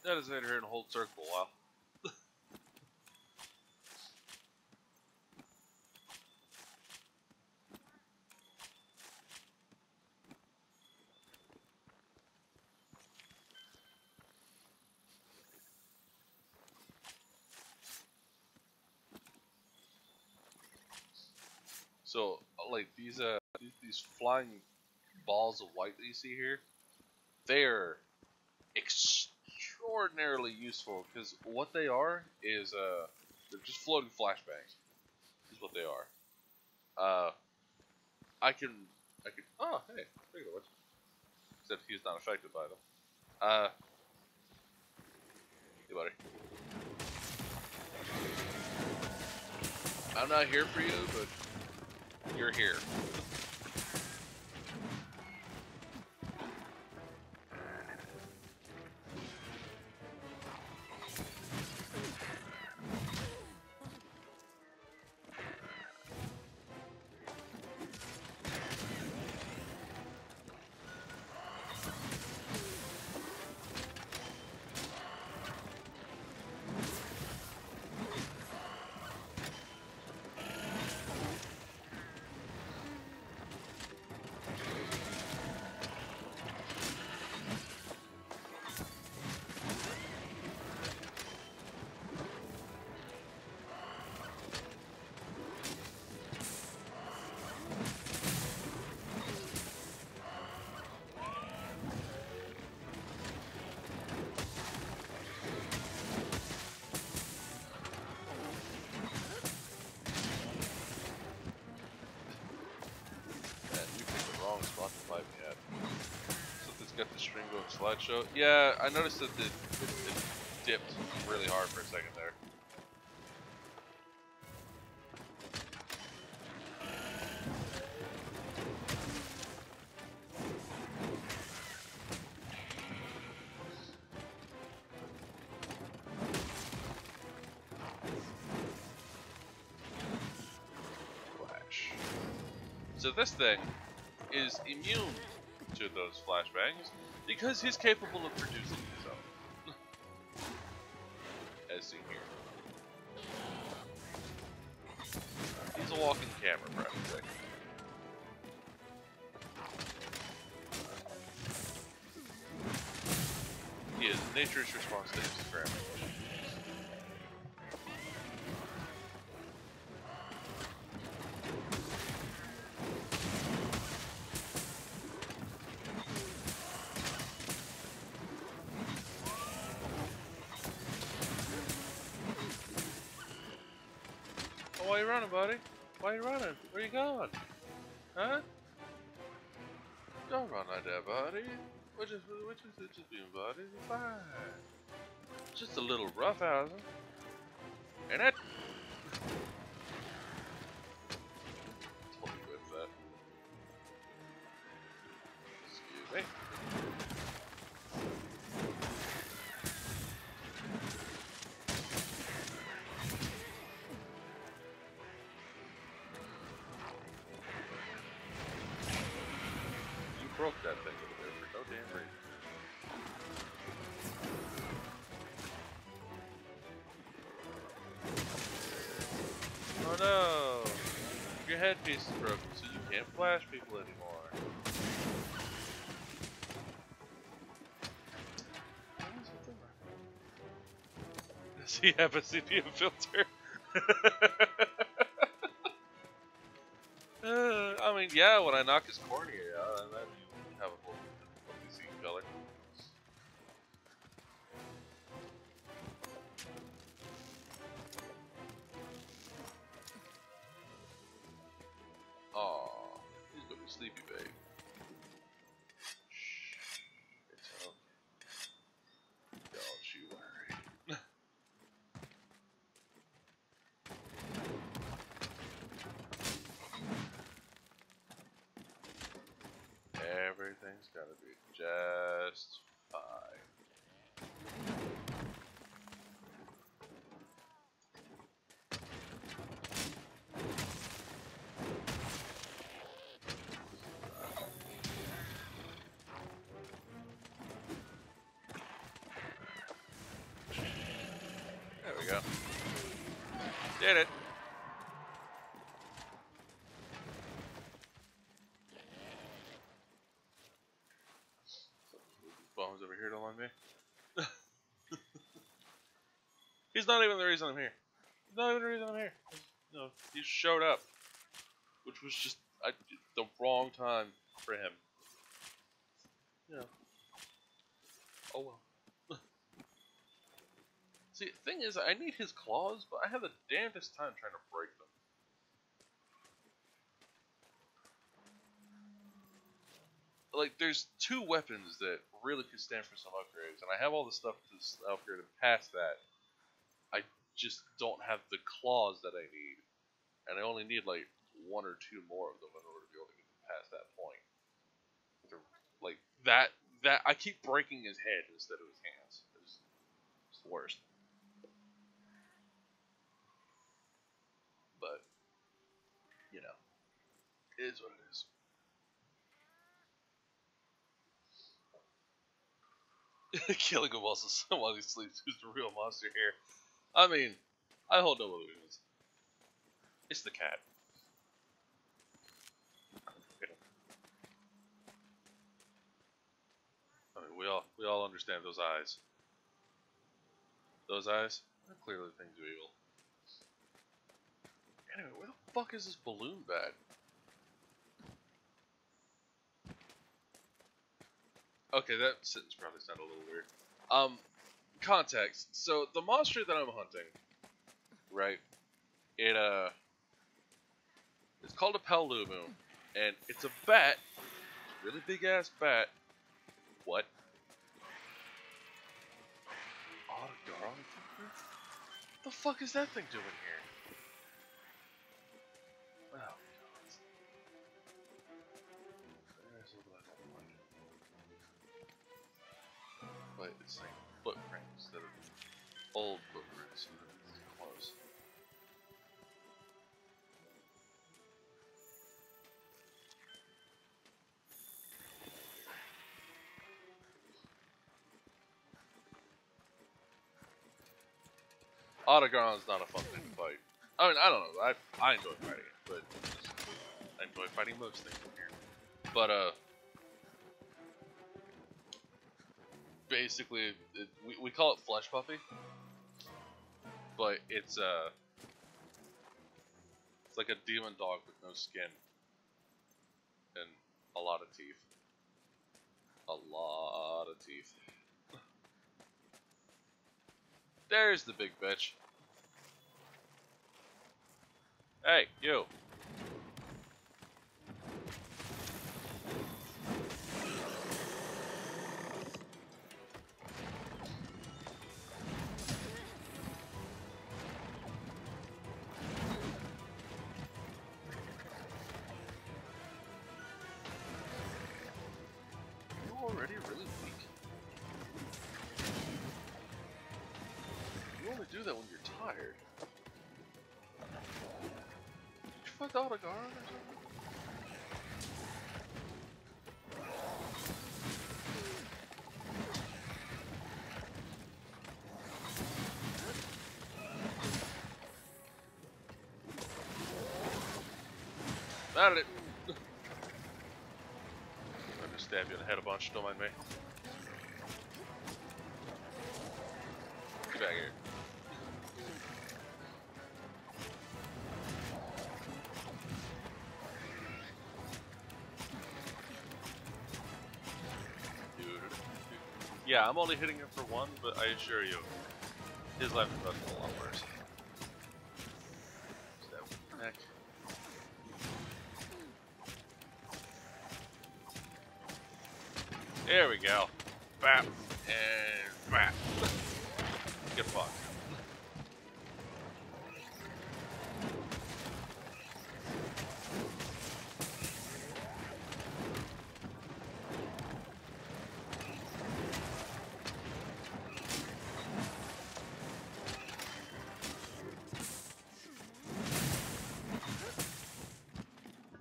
That is in here and hold circle a while. So, like these flying balls of white that you see here, they're extraordinarily useful because what they are is they're just floating flashbangs. Is what they are. I can oh hey, there you go. Except he's not affected by them. Hey buddy. I'm not here for you, but you're here. Spot to fight me at. Something's got the string going slideshow. Yeah, I noticed that it dipped really hard for a second there. Flash. So this thing is immune to those flashbangs because he's capable of producing his own. As seen here. He's a walking camera, practically. He is nature's response to Instagram. Why you running, buddy? Why you running? Where you going? Huh? Don't run like that, buddy. What just being, buddy? You're fine. Just a little roughhousing. And it. Totally with that. Excuse me. You broke that thing over there for no damn reason. Oh no! Your headpiece is broken, so you can't flash people anymore. Does he have a CPM filter? I mean, yeah, when I knock his cornea out, I imagine you have a whole scene color. Aw, he's gonna be sleepy, babe. Shh, it's okay. Don't you worry. Everything's gonna be just fine. There we go. Did it. Bones over here don't like me. He's not even the reason I'm here. He's not even the reason I'm here. No, he showed up, which was just the wrong time for him. Yeah. Oh well. See, the thing is, I need his claws, but I have the damnedest time trying to break them. Like, there's two weapons that really could stand for some upgrades, and I have all the stuff to upgrade and past that. I just don't have the claws that I need, and I only need like one or two more of them in order to be able to get past that point. Like that I keep breaking his head instead of his hands. It's the worst. But you know, it is what it is. Killing him while he sleeps is the real monster here. I mean, I hold no illusions. It's the cat. I mean, we all understand those eyes. Those eyes are clearly things of evil. Anyway, where the fuck is this balloon bat? Okay, that sentence probably sounded a little weird. Context. So the monster that I'm hunting, right? It's called a Palumu, and it's a bat, really big ass bat. What? What the fuck is that thing doing here? Oh god. There's a little bit of one. But it's like footprints that are old footprints. It's close. Autogron's not a fun thing to fight. I mean, I don't know. I enjoy fighting it, but I enjoy fighting most things in here. But basically, we call it flesh puffy, but it's like a demon dog with no skin and a lot of teeth. A lot of teeth. There's the big bitch. Hey, you. do that when you're tired. Did you find out a guard or something? Out of it. I'm gonna stab you in the head a bunch, don't mind me. Get back here. Yeah, I'm only hitting him for one, but I assure you, his left is a lot worse. Stab him in the neck. There we go. Bap. And bap. Get fucked.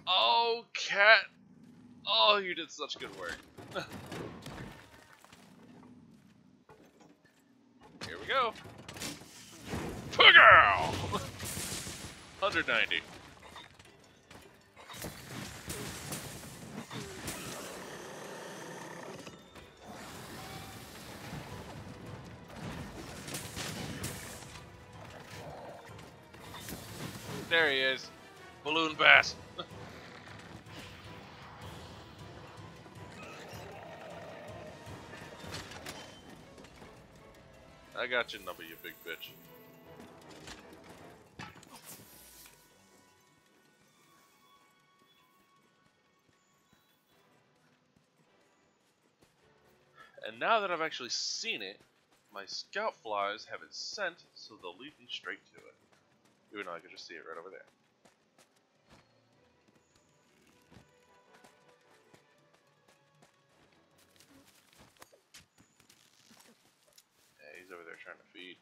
Oh, cat. Oh, you did such good work. Here we go. Puggow! 190. There he is. Balloon bass. I got your number, you big bitch. And now that I've actually seen it, my scout flies have it sent, so they'll lead me straight to it. Even though I can just see it right over there. Yeah, he's over there trying to feed.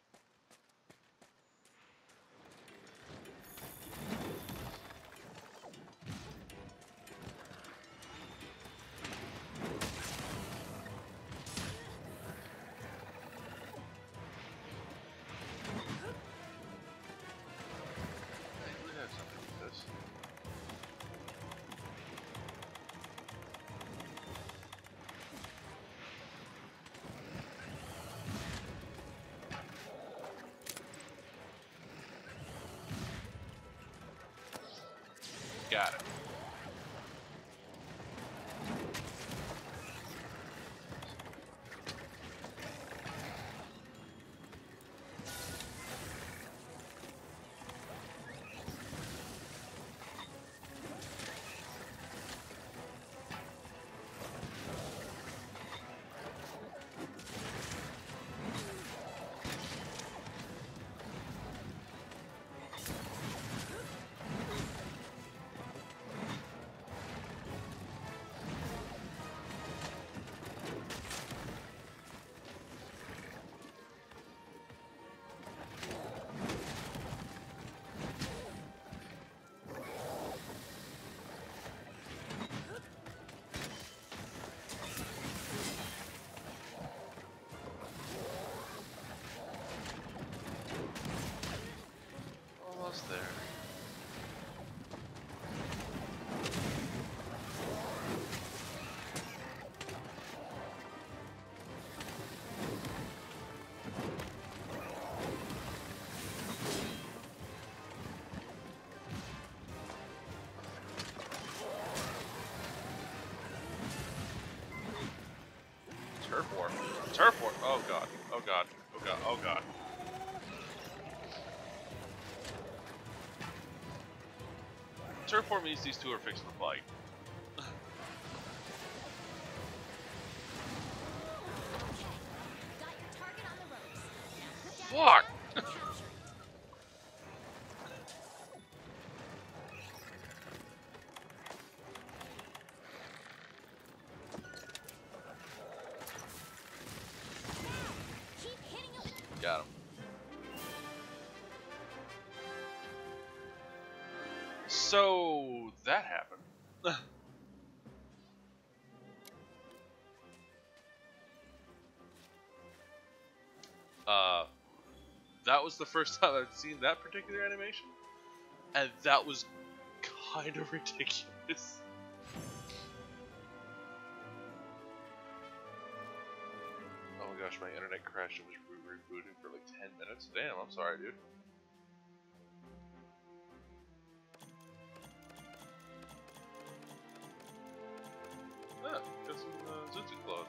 Got it. Almost there. Turf war. Turf war. Oh god. Oh god. Oh god. Oh god. Turf war means these two are fixing to fight. Got your target on the ropes. Now put down Fuck! and capture it. Got him. So that happened. That was the first time I'd seen that particular animation, and that was kind of ridiculous. Oh my gosh, my internet crashed and was rebooting for like 10 minutes. Damn, I'm sorry, dude. Ah, got some Zutsu clothes.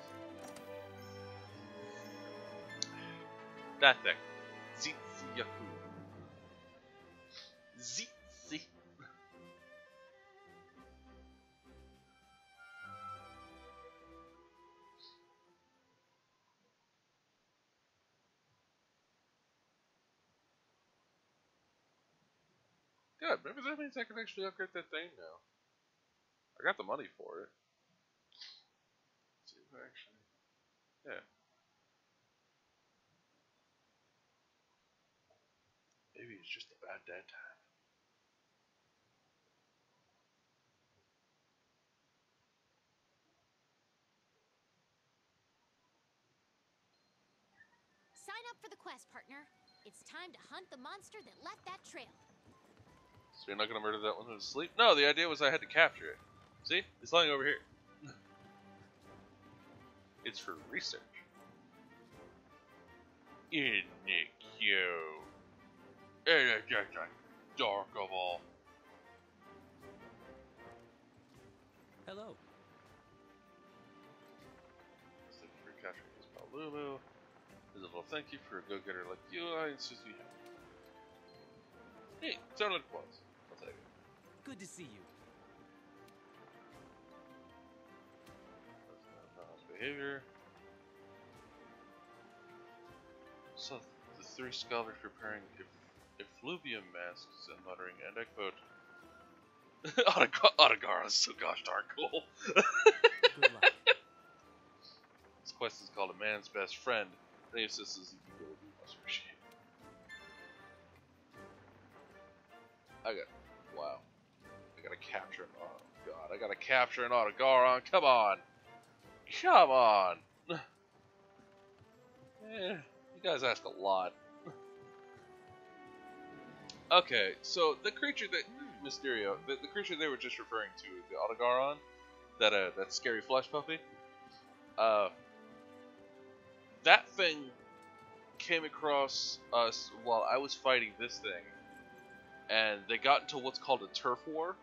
That thing. Zitsu-yaku. Zitsi. Good, maybe that means I can actually upgrade that thing now. I got the money for it. Let's see if I actually... Yeah. Maybe it's just a bad dead time. Sign up for the quest, partner. It's time to hunt the monster that left that trail. So you're not gonna murder that one in his sleep? No, the idea was I had to capture it. See? It's lying over here. It's for research. Inikyo. Dark of all. Hello. Thank you for capturing this Palulu. As a little thank you for a go-getter like you, I insist you have. Hey, sound like applause. I'll take it. Good to see you. That's not nice behavior. So, the three scholars preparing effluvium masks and muttering, and I quote, Otagara is so gosh darn cool. Good luck. This quest is called A Man's Best Friend. Any assistance you can go with, you must appreciate. Wow. I gotta capture an God, I gotta capture an Otagaron. Come on! Come on! You guys ask a lot. Okay, so the creature that Mysterio, the creature they were just referring to, the Otagaron, that scary flesh puppy, that thing came across us while I was fighting this thing, and they got into what's called a turf war,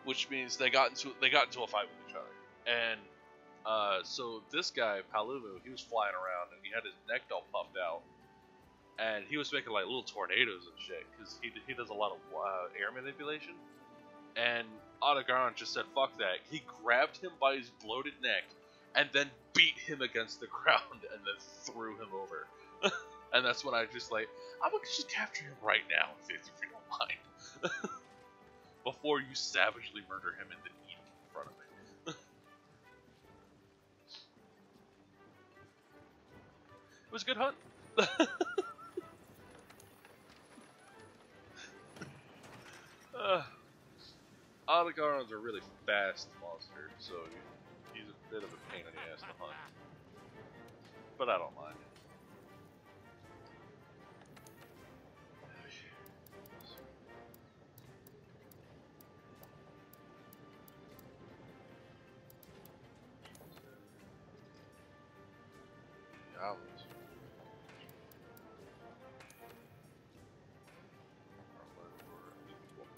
which means they got into a fight with each other. And so this guy Palulu, he was flying around and he had his neck all puffed out, and he was making like little tornadoes and shit because he does a lot of air manipulation. And Otagaron just said fuck that. He grabbed him by his bloated neck and then beat him against the ground and then threw him over. And that's when I just like, I'm gonna just capture him right now if you don't mind. Before you savagely murder him and then eat him in front of me. It was a good hunt. Otagaron's a really fast monster, so he's a bit of a pain in the ass to hunt. But I don't mind. Owls.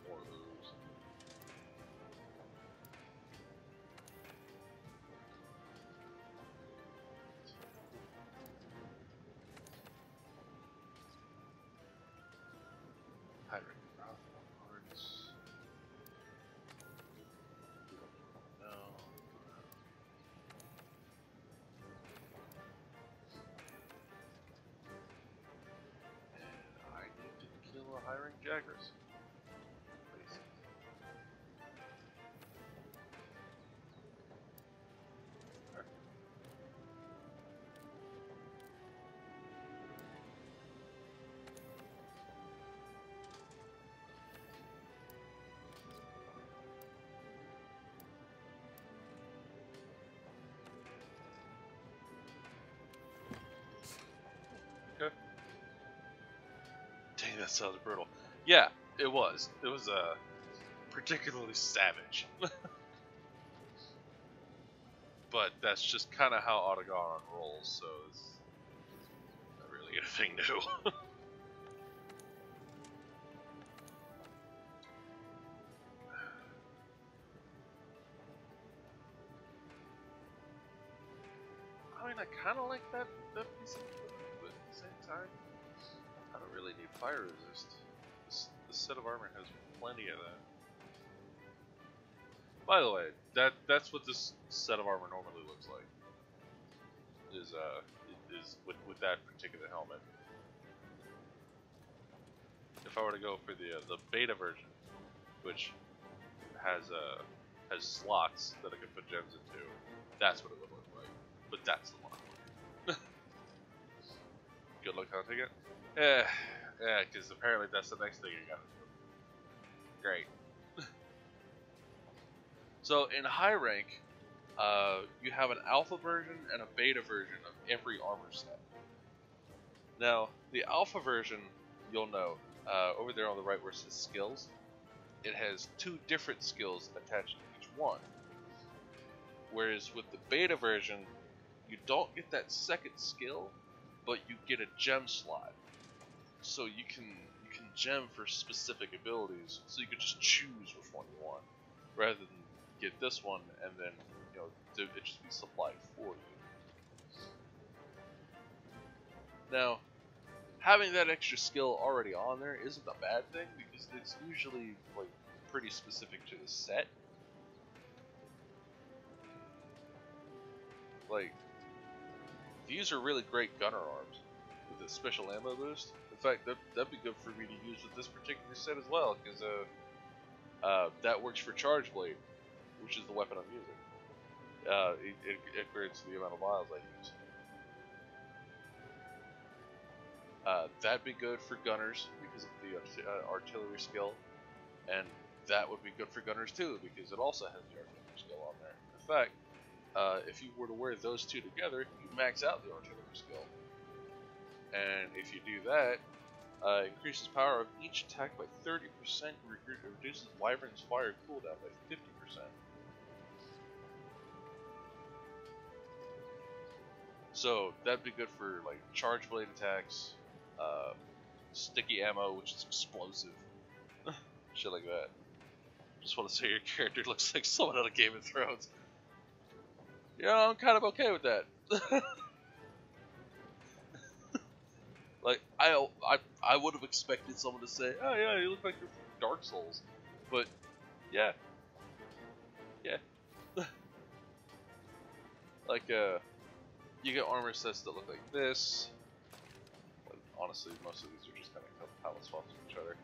More of those. Hybrid cards. No. And I need to kill a hiring Jaggers. That sounds brutal. Yeah, it was. It was particularly savage. But that's just kind of how Autogon rolls, so it's not really anything new. I mean, I kind of like that piece of equipment, but at the same time, I don't really need fire resist. This set of armor has plenty of that. By the way, that's what this set of armor normally looks like. Is with that particular helmet. If I were to go for the beta version, which has slots that I can put gems into, that's what it would look like. But that's the one I want. Good luck hunting it. Yeah, because apparently that's the next thing you gotta do. Great. So in high rank, you have an alpha version and a beta version of every armor set. Now, the alpha version, you'll know, over there on the right where it says skills, it has 2 different skills attached to each one. Whereas with the beta version, you don't get that second skill, but you get a gem slot. So you can gem for specific abilities, so you can just choose which one you want, rather than get this one and then, you know, it just be supplied for you. Now, having that extra skill already on there isn't a bad thing, because it's usually like pretty specific to the set. Like, these are really great gunner arms with a special ammo boost. In fact, that'd be good for me to use with this particular set as well, because that works for Charge Blade, which is the weapon I'm using. It grants the amount of miles I use. That'd be good for gunners because of the artillery skill, and that would be good for gunners too because it also has the artillery skill on there. In fact, if you were to wear those 2 together, you max out the artillery skill. And if you do that, increases power of each attack by 30%, reduces Wyvern's fire cooldown by 50%. So that'd be good for like charge blade attacks, sticky ammo, which is explosive, shit like that. Just want to say your character looks like someone out of Game of Thrones. Yeah, I'm kind of okay with that. Like I would have expected someone to say, "Oh yeah, you look like you're from Dark Souls," but yeah. Like you get armor sets that look like this. But honestly, most of these are just kind of palette swaps of each other.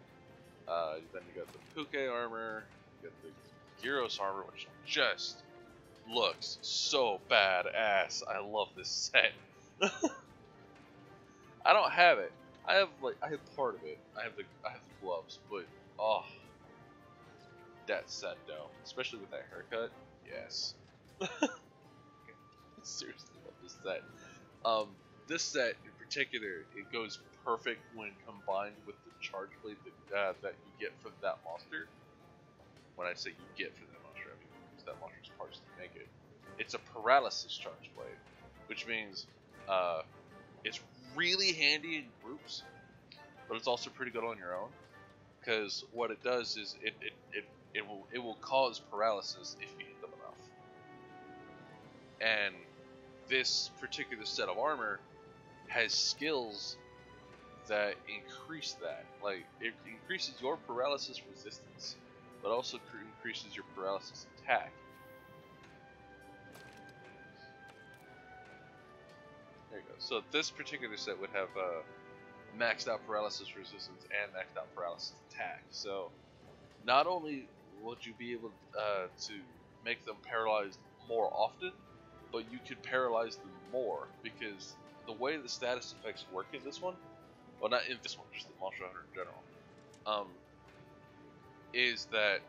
Then you got the Puke armor, you got the Gyros armor, which just looks so badass. I love this set. I don't have it. I have part of it. I have the gloves, but oh, that set though, especially with that haircut, yes. Seriously love this set. This set in particular, it goes perfect when combined with the charge blade that you get for that monster. When I say you get for that monster, I mean because that monster's parts to make it. It's a paralysis charge blade, which means it's really handy in groups, but it's also pretty good on your own. Because what it does is it will cause paralysis if you hit them enough. And this particular set of armor has skills that increase that. Like, it increases your paralysis resistance, but also increases your paralysis attack. There you go. So this particular set would have maxed out paralysis resistance and maxed out paralysis attack. So not only would you be able to make them paralyzed more often, but you could paralyze them more, because the way the status effects work in this one, well, not in this one, just the Monster Hunter in general, is that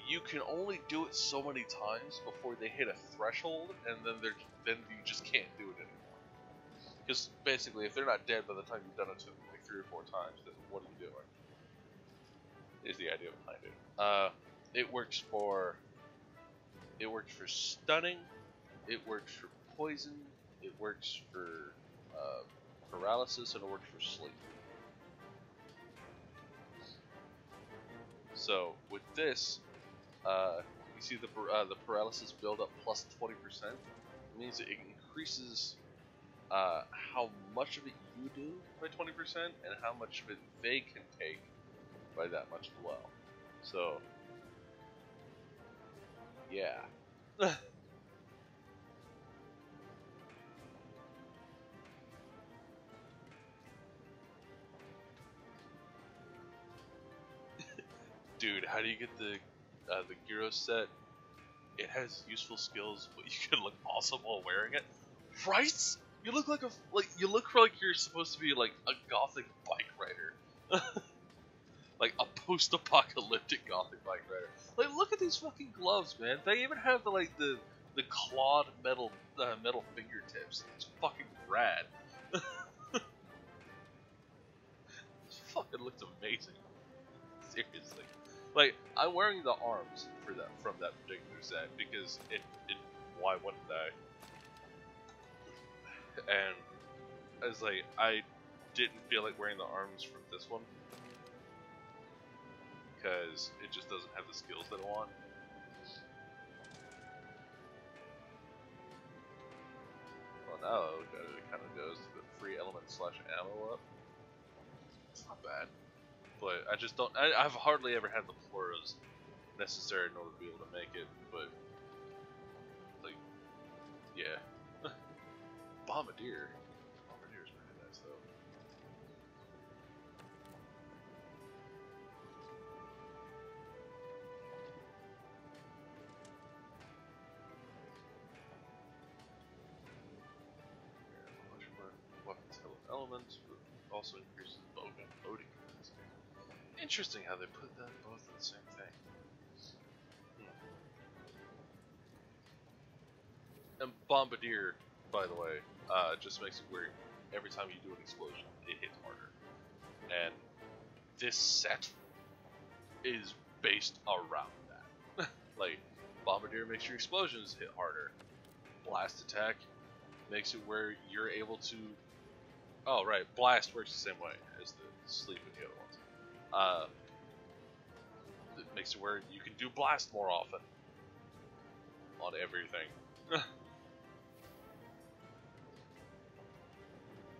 you can only do it so many times before they hit a threshold, and then you just can't do it anymore. Because basically, if they're not dead by the time you've done it to them like 3 or 4 times, then what are you doing? Is the idea behind it. It works for stunning. It works for poison. It works for paralysis, and it works for sleep. So with this, you see the paralysis build up plus 20%. It means it increases how much of it you do by 20% and how much of it they can take by that much as well. So, yeah. Dude, how do you get the Gyro set? It has useful skills, but you can look awesome while wearing it. Right? You look like you look like you're supposed to be like a gothic bike rider. Like a post-apocalyptic gothic bike rider. Like, look at these fucking gloves, man. They even have the clawed metal fingertips. It's fucking rad. It fucking looks amazing. Seriously. Like, I'm wearing the arms from that particular set because why wouldn't I? And I was like, I didn't feel like wearing the arms from this one because it just doesn't have the skills that I want. Well, now it kind of goes to the free element / ammo up. It's not bad, but I just don't. I've hardly ever had the floras necessary in order to be able to make it. But like, yeah, Bombardier. Bombardier's pretty nice though. Much more weapons elements, but also increases bowgun loading capacity. Interesting how they put that both in the same thing. And Bombardier, by the way, just makes it where every time you do an explosion, it hits harder. And this set is based around that. Like, Bombardier makes your explosions hit harder. Blast attack makes it where you're able to... Oh, right, Blast works the same way as the Sleep and the other ones. It makes it where you can do Blast more often on everything.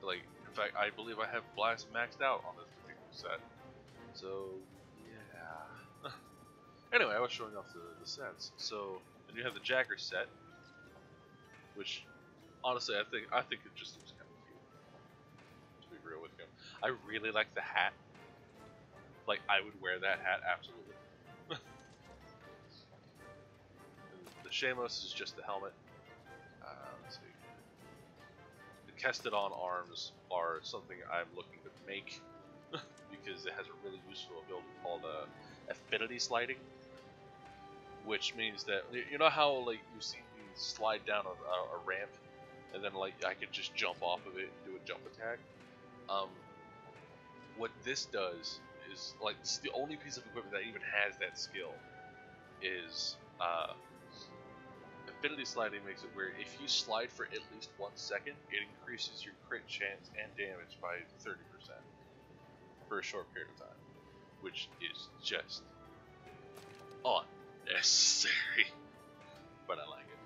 Like, in fact, I believe I have Blast maxed out on this particular set. So, yeah. Anyway, I was showing off the sets. So, then you have the Jagger set, which, honestly, I think it just looks kind of cute. To be real with you, I really like the hat. Like, I would wear that hat absolutely. The Shamos is just the helmet. Let's see. The Kestodon arms are something I'm looking to make because it has a really useful ability called affinity sliding, which means that you know how like you see me slide down a ramp and then like I could just jump off of it and do a jump attack. What this does is like it's the only piece of equipment that even has that skill is affinity sliding makes it where if you slide for at least 1 second, it increases your crit chance and damage by 30% for a short period of time, which is just unnecessary, but I like it.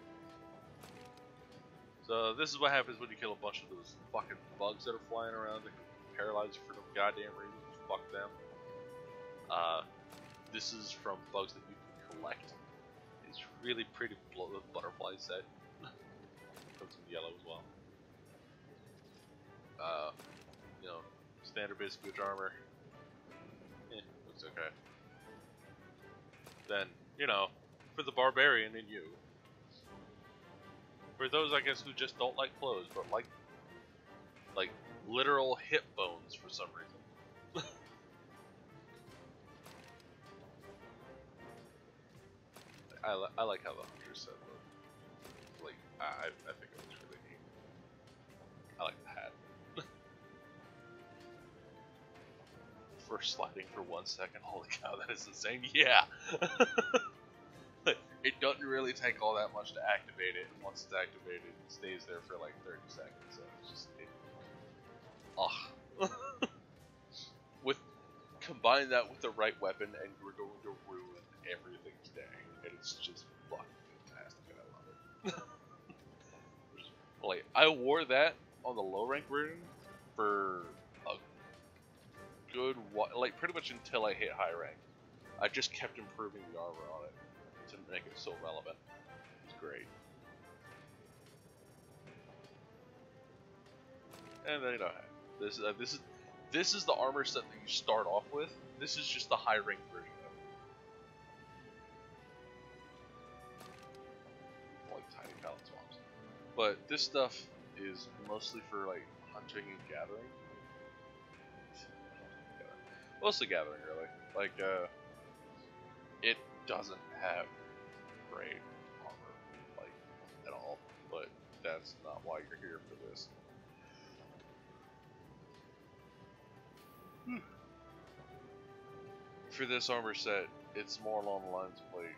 So this is what happens when you kill a bunch of those fucking bugs that are flying around that can paralyze you for no goddamn reason. Fuck them. This is from bugs that you can collect. It's really pretty butterfly set. Comes in yellow as well. You know, standard basic Gooch armor. Looks okay. Then, you know, for the barbarian in you. For those, I guess, who just don't like clothes, but like literal hip bones for some reason. I like how the hunter set look. Like, I think it looks really neat. I like the hat. for sliding for 1 second. Holy cow, that is insane. Yeah! It doesn't really take all that much to activate it, and once it's activated, it stays there for like 30 seconds. So it's just. With combine that with the right weapon, and you're going to ruin everything's day. And it's just fucking fantastic, and I love it. Like, I wore that on the low rank version for a good while, like pretty much until I hit high rank. I just kept improving the armor on it to make it so relevant. It's great. And then this is the armor set that you start off with. This is just the high rank version of it. Like tiny pallet swamps. But this stuff is mostly for like hunting and gathering. Mostly gathering, really. Like, it doesn't have great armor, like, at all. But that's not why you're here for this. For this armor set, it's more along the lines of like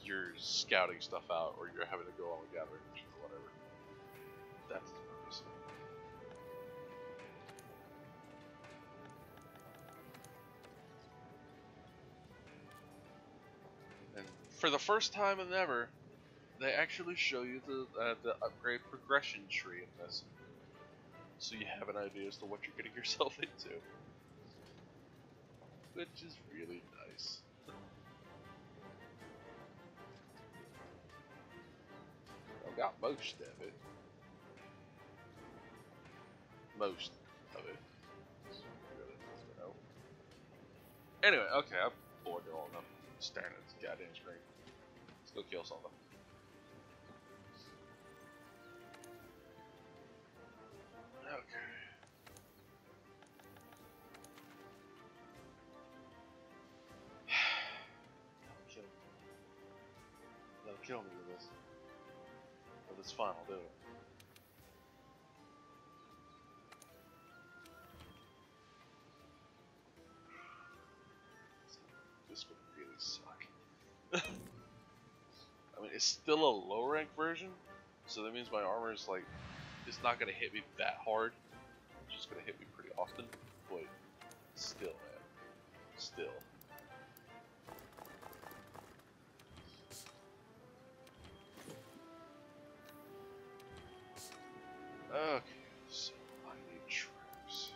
you're scouting stuff out, or you're having to go on a gathering mission or whatever. That's the purpose. And for the first time and ever, they actually show you the upgrade progression tree in this, so you have an idea as to what you're getting yourself into. Which is really nice. I got most of it. Most of it. Anyway, okay, I've bored you long enough staring at this goddamn screen. Let's go kill something. Okay. That'll kill me with this. But it's fine, I'll do it. This would really suck. I mean, it's still a low rank version, so that means my armor is like, it's not gonna hit me that hard. It's just gonna hit me pretty often, but still, man. Still. Okay, so I need traps.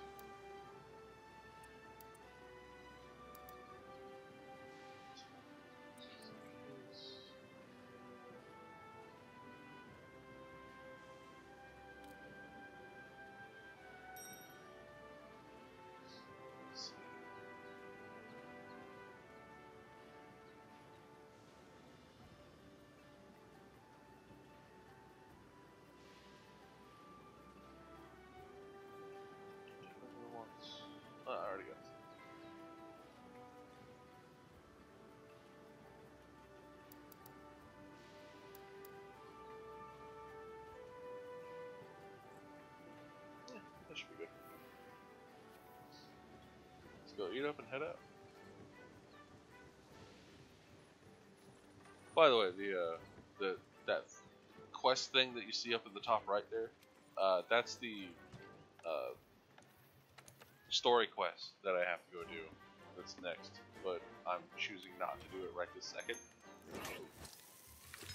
I already got it. Yeah, that should be good. Let's go eat up and head out. By the way, that quest thing that you see up in the top right there, that's the story quest that I have to go do. That's next, but I'm choosing not to do it right this second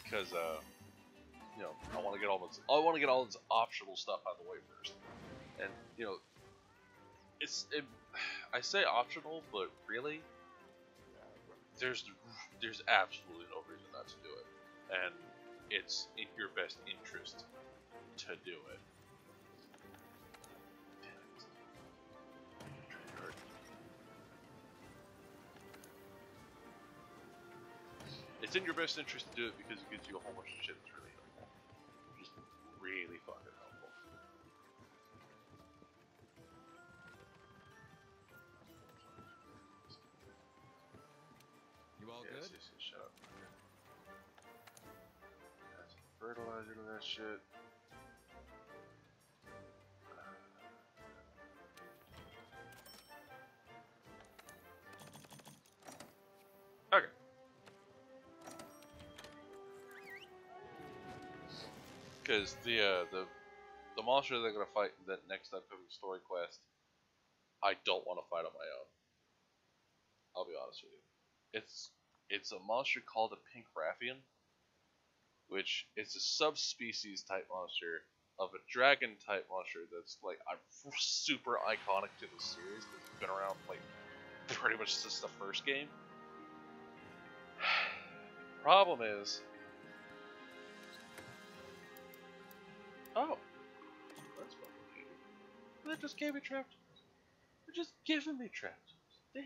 because you know, I want to get all this optional stuff out of the way first. And you know, I say optional, but really, there's absolutely no reason not to do it, and it's in your best interest to do it. It's in your best interest to do it because it gives you a whole bunch of shit that's really helpful. Just really fucking helpful. You all good? Yes, shut up. Add some fertilizer to that shit. Because the monster they're gonna fight in that next upcoming story quest, I don't want to fight on my own. I'll be honest with you. It's a monster called a pink Raffian, which is a subspecies type monster of a dragon type monster that's like super iconic to the series because it's been around like pretty much since the first game. Problem is, oh, that's fucking weird. That just gave me trapped. They're just giving me trapped. Damn.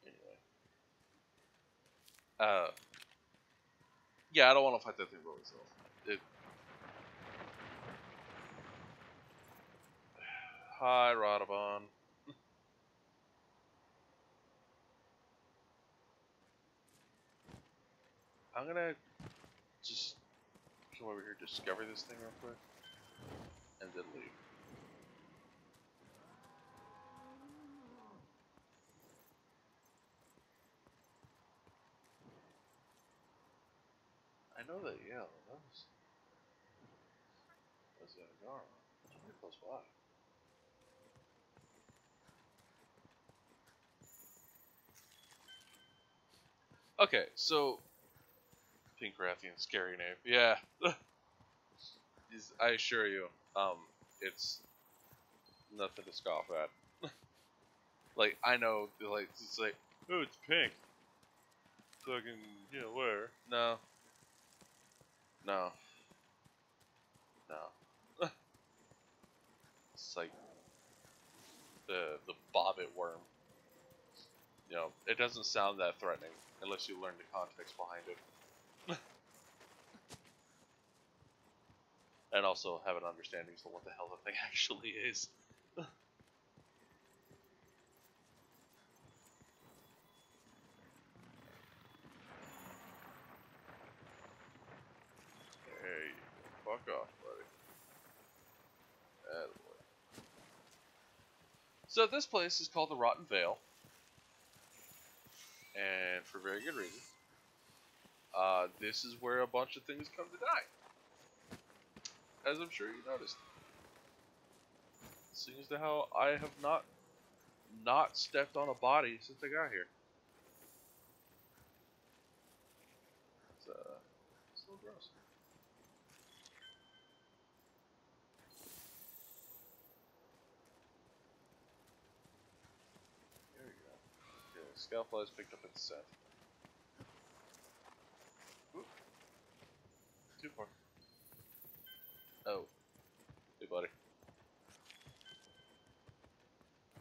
Anyway. Yeah, I don't want to fight that thing by myself. Hi, Rodabon. I'm gonna just come over here, discover this thing real quick, and then leave. I know that, yeah, that was the Agara. It's pretty close by. Okay, so Pink Rathian, scary name. Yeah. I assure you, it's nothing to scoff at. Like, I know, like, it's like, oh, it's pink. Fucking, you know, where? No. No. No. It's like the bobbit worm. You know, it doesn't sound that threatening unless you learn the context behind it. And also have an understanding as to what the hell the thing actually is. Hey, fuck off, buddy. Attaboy. So this place is called the Rotten Vale. And for very good reason. This is where a bunch of things come to die. As I'm sure you noticed. Seeing as to how I have not stepped on a body since I got here. It's a little gross. There we go. Okay, Scaleflies picked up its scent. Ooh. Too far. Oh. Hey, buddy.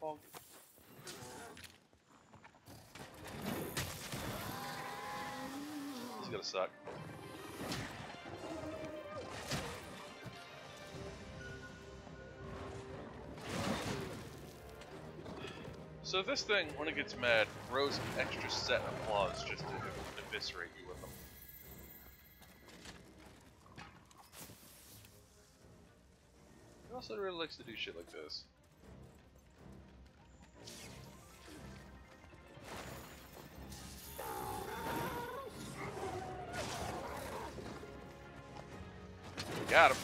Bonk. This is gonna suck. So this thing, when it gets mad, grows an extra set of claws just to eviscerate you with them. It also really likes to do shit like this. Got him.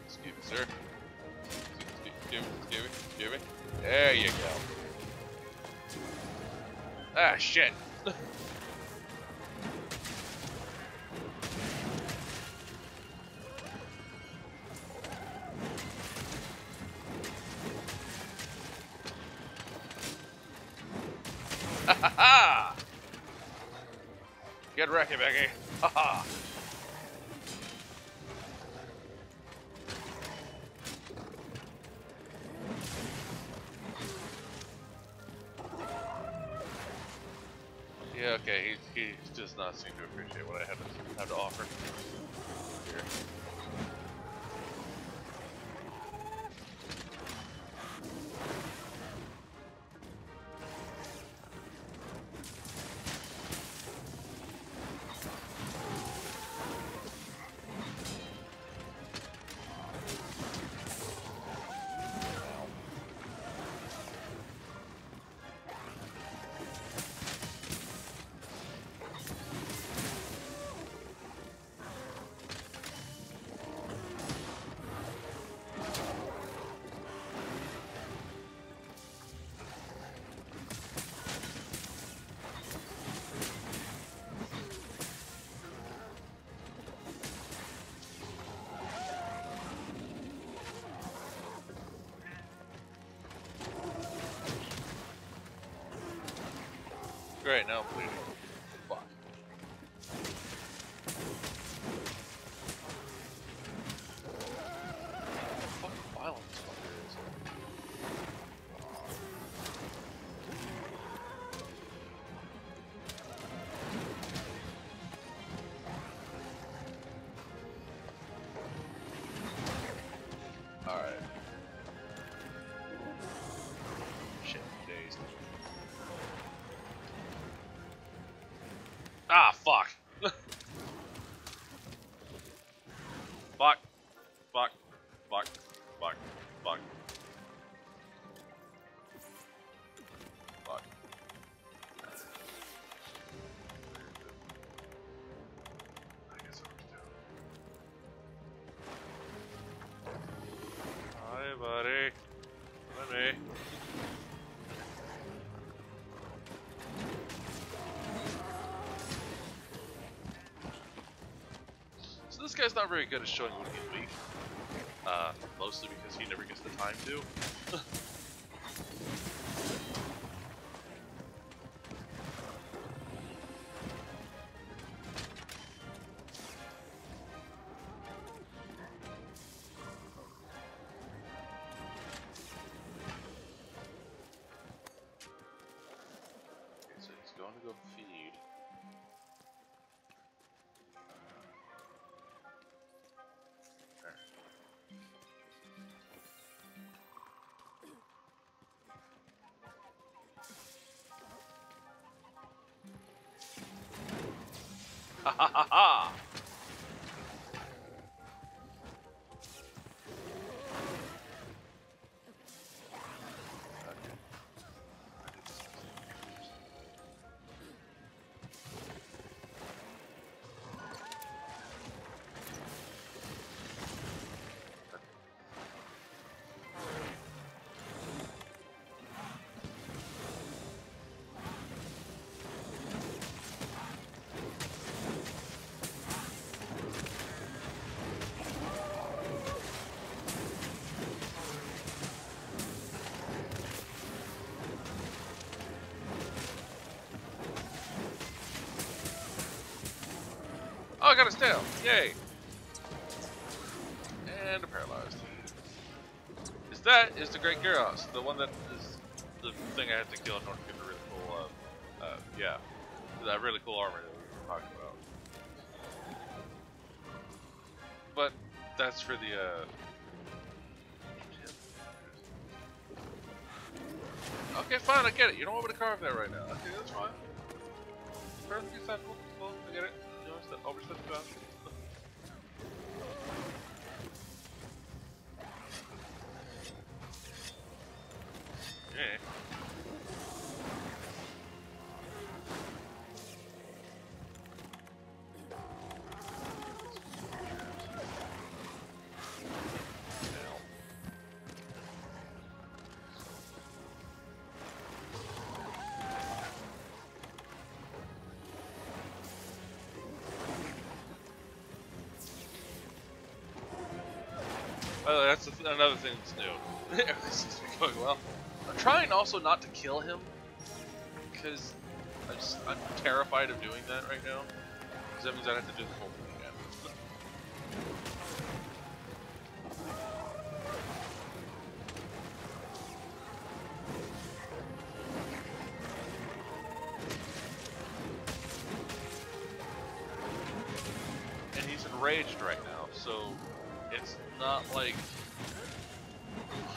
Excuse me, sir. Excuse me. There you go. Ah, shit. Ha ha ha! Get wrecked, Becky. Ha ha! Yeah, okay, he's does not seem to appreciate what I have to offer. Here. Great, now I'm bleeding. Fuck. Fucking violent this fucker is. Alright. Shit, I'm dazed. Ah, fuck. Fuck. Fuck. Fuck. Fuck. Fuck. Fuck. I guess I'll just do it. Hi, buddy. Buddy. This guy's not very good at showing when he's weak. Mostly because he never gets the time to. Okay, so he's going to go feed. Ha ha ha ha! Oh, I got his tail! Yay! And paralyzed. Is the Great Gyros, the one that is the thing I have to kill in order to get the really cool, yeah, that really cool armor that we were talking about. But that's for the, okay, fine, I get it. You don't want me to carve that right now. Okay, that's fine. Perfectly acceptable. Cool, I get it. You know, overstep the boundary. Yeah. Oh, that's another thing that's new. Everything seems to be going well. I'm trying also not to kill him, because I'm terrified of doing that right now. Because that means I'd have to do the whole thing again. enraged right now, so it's not like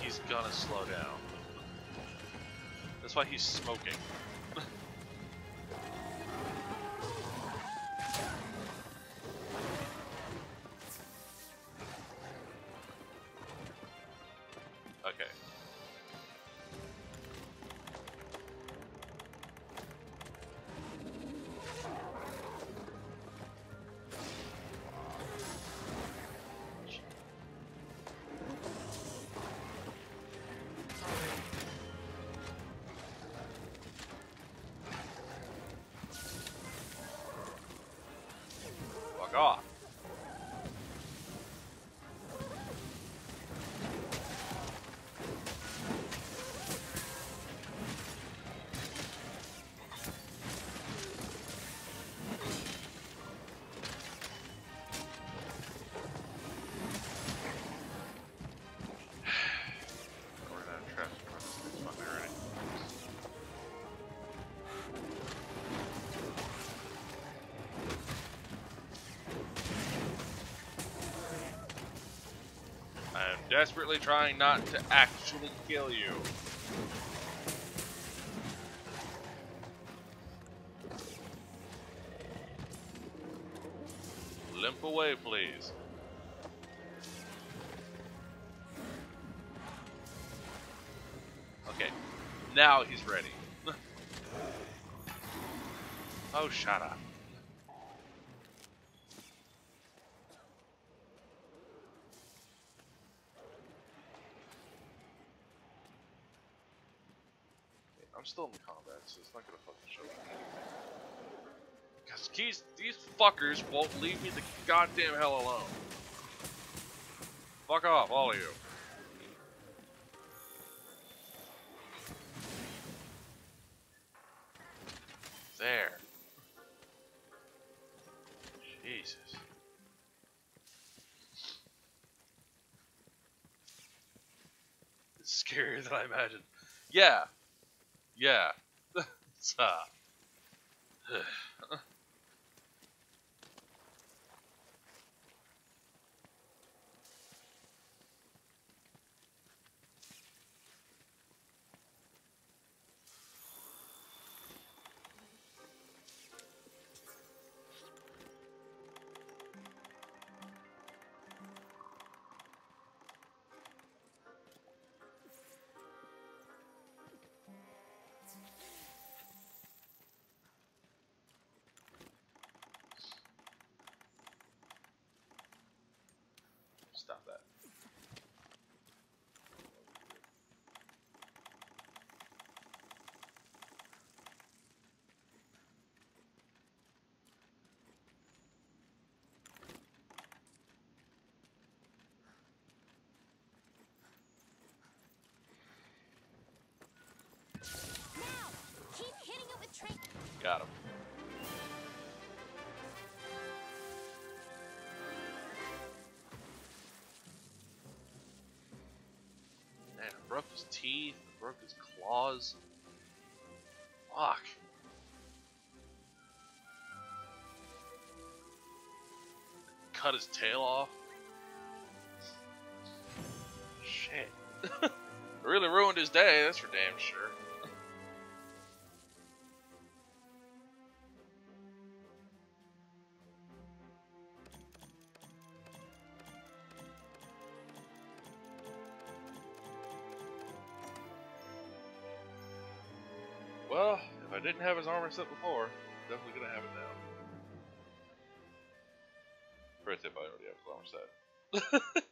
he's gonna slow down. That's why he's smoking. Okay. Fuck off. We're not in traffic. It's fucking already. I am desperately trying not to actually kill you. Limp away, please. Okay, now he's ready. Oh, shut up. I'm still in combat, so it's not gonna fucking show up. Because these fuckers won't leave me the goddamn hell alone. Fuck off, all of you. There. Jesus. It's scarier than I imagined. Yeah. Yeah. It's, Stop that. Now, keep hitting it with train. Got him. Man, it broke his teeth, it broke his claws. Fuck. Cut his tail off. Shit. Really ruined his day, that's for damn sure. Well, if I didn't have his armor set before, definitely gonna have it now. First tip, I already have his armor set.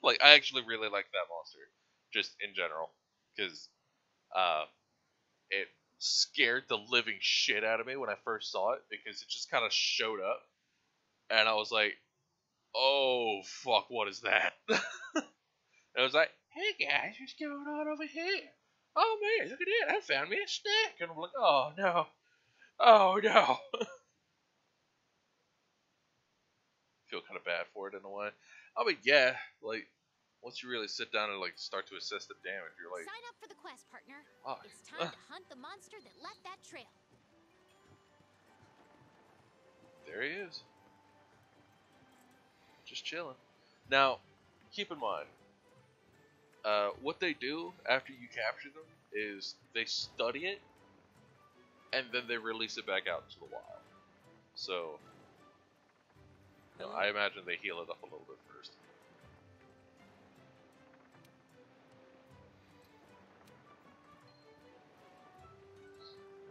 Like, I actually really like that monster, just in general, because it scared the living shit out of me when I first saw it, because it just kind of showed up, and I was like, oh fuck, what is that? And I was like, hey guys, what's going on over here? Oh man, look at that, I found me a snack. And I'm like, oh no. Oh no. Feel kind of bad for it in a way. I mean, yeah, like, once you really sit down and like start to assess the damage, you're like, Sign up for the quest, partner. fuck. It's time to hunt the monster that left that trail. There he is. Just chilling. Now, keep in mind, what they do after you capture them is they study it, and then they release it back out to the wild. So, you know, Hello. I imagine they heal it up a little bit first.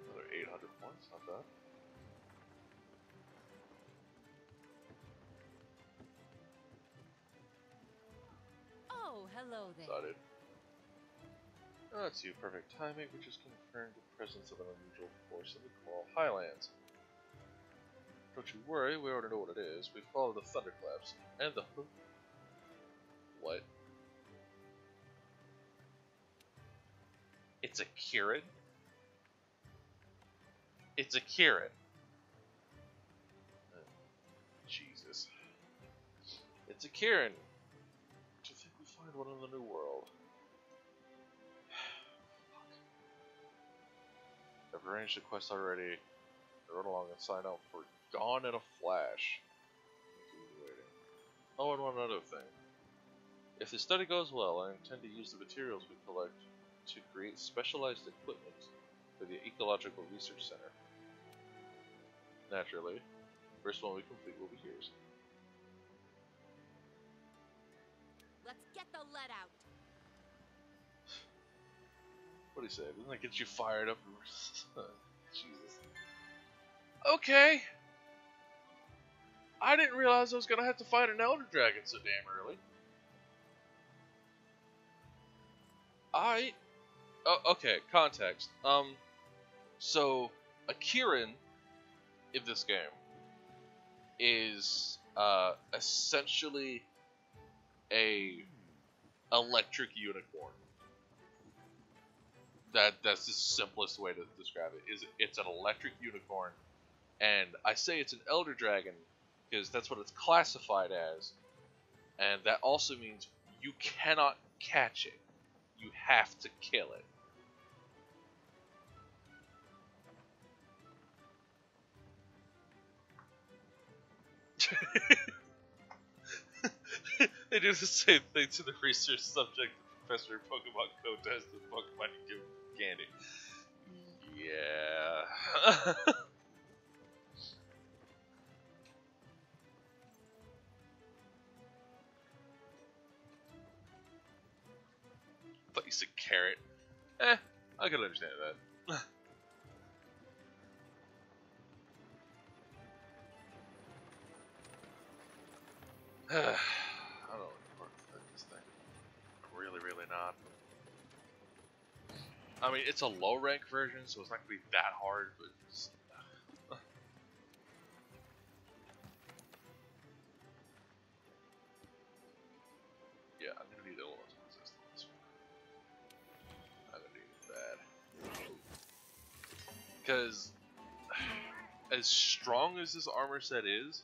Another 800 points, not bad. Oh, hello there. Excited. Let's see, perfect timing, which is confirmed the presence of an unusual force in the Coral Highlands. Don't you worry, we already know what it is. We follow the thunderclaps and the what? It's a Kirin? It's a Kirin. Jesus. It's a Kirin. Do you think we find one in the New World? I've arranged the quest already. Run along and sign up for Gone in a Flash. Oh, and one other thing. If the study goes well, I intend to use the materials we collect to create specialized equipment for the Ecological Research Center. Naturally, first one we complete will be yours. Let's get the lead out. What do you say? Doesn't that get you fired up? Jesus. Okay. I didn't realize I was gonna have to fight an Elder Dragon so damn early. Okay, context. So a Kirin in this game is essentially a electric unicorn. That's the simplest way to describe it. Is it's an electric unicorn, and I say it's an Elder Dragon because that's what it's classified as, and that also means you cannot catch it. You have to kill it. They do the same thing to the research subject professor of Pokemon contest and Pokemon give candy. Yeah. Thought you said carrot. I could understand that. I don't know what this thing. Really not. I mean, it's a low rank version, so it's not gonna be that hard, but it's, yeah, I'm gonna need elemental resistance. I'm gonna need it bad. Because as strong as this armor set is,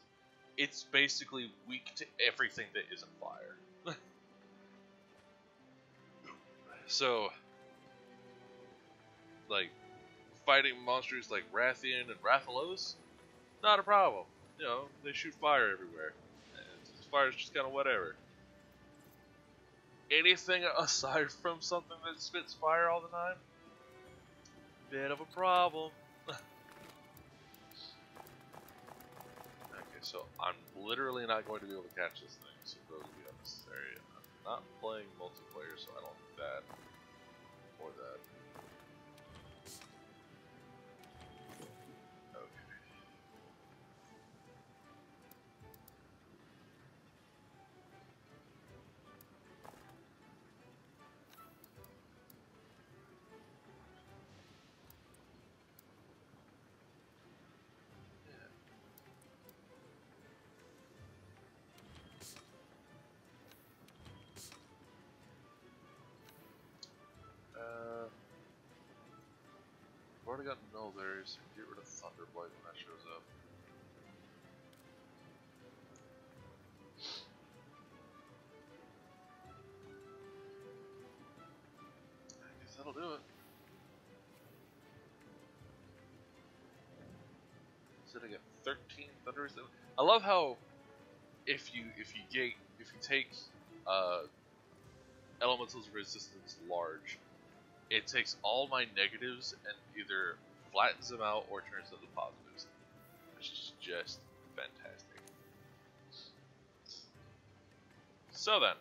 it's basically weak to everything that isn't fire. So, like, fighting monsters like Rathian and Rathalos, not a problem. You know, they shoot fire everywhere. And fire's just kind of whatever. Anything aside from something that spits fire all the time, bit of a problem. Okay, so I'm literally not going to be able to catch this thing, so those will be unnecessary. I'm not playing multiplayer, so I don't need that or that. Okay. I've already got null berries. Get rid of Thunderblight when that shows up. I guess that'll do it. So I get 13 thunders. I love how if you take elemental's resistance large, it takes all my negatives and either flattens them out or turns them to positives. It's just fantastic. So then,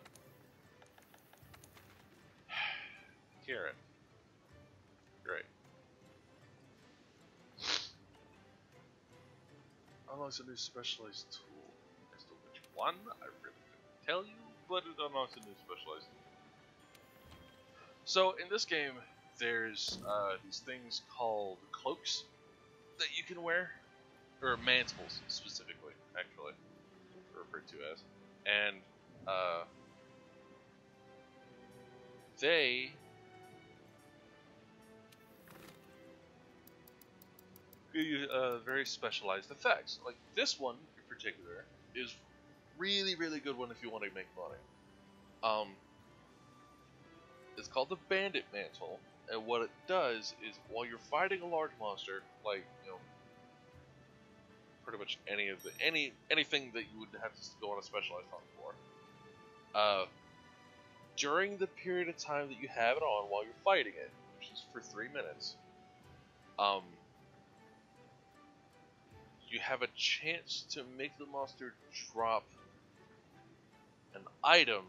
Kieran, great. Unlocks a new specialized tool. As to which one, I really couldn't tell you, but it unlocks a new specialized tool. So in this game, there's these things called cloaks that you can wear, or mantles specifically, actually, referred to as, and they give you very specialized effects. Like this one in particular is really, really good one if you want to make money. It's called the Bandit Mantle, and what it does is while you're fighting a large monster, like pretty much anything that you would have to go on a specialized hunt for, during the period of time that you have it on while you're fighting it, which is for 3 minutes, you have a chance to make the monster drop an item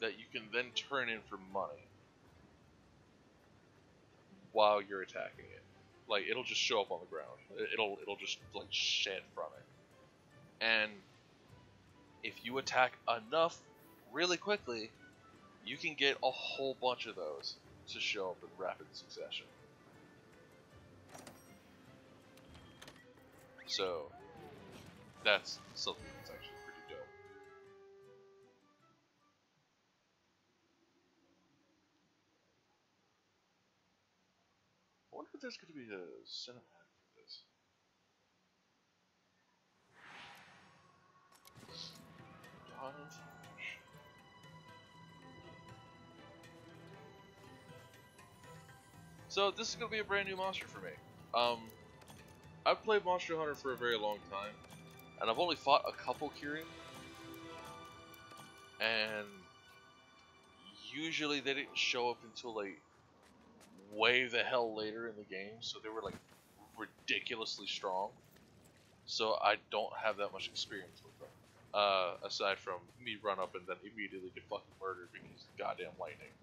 that you can then turn in for money while you're attacking it. Like, it'll just show up on the ground. It'll just like shed from it. And if you attack enough really quickly, you can get a whole bunch of those to show up in rapid succession. So that's something that's actually pretty dope. I wonder if there's going to be a cinematic for this. Dawn of Flash. So this is going to be a brand new monster for me. I've played Monster Hunter for a very long time, and I've only fought a couple Kirin, and usually they didn't show up until like way the hell later in the game, so they were like ridiculously strong. So I don't have that much experience with them, aside from me run up and then immediately get fucking murdered because of goddamn lightning.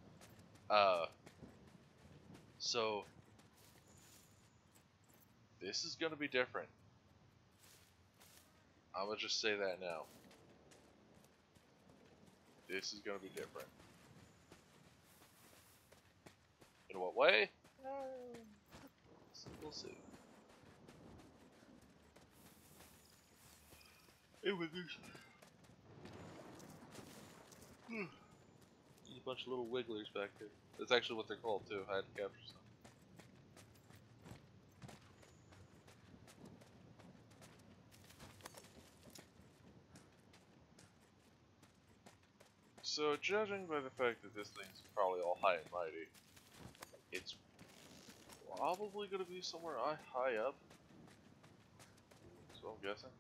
So this is gonna be different. I'm gonna just say that now. This is gonna be different. In what way? We'll see. Hey, with this. There's a bunch of little wigglers back here. That's actually what they're called too. I had to capture some. So, judging by the fact that this thing's probably all high and mighty, it's probably going to be somewhere high up. So I'm guessing.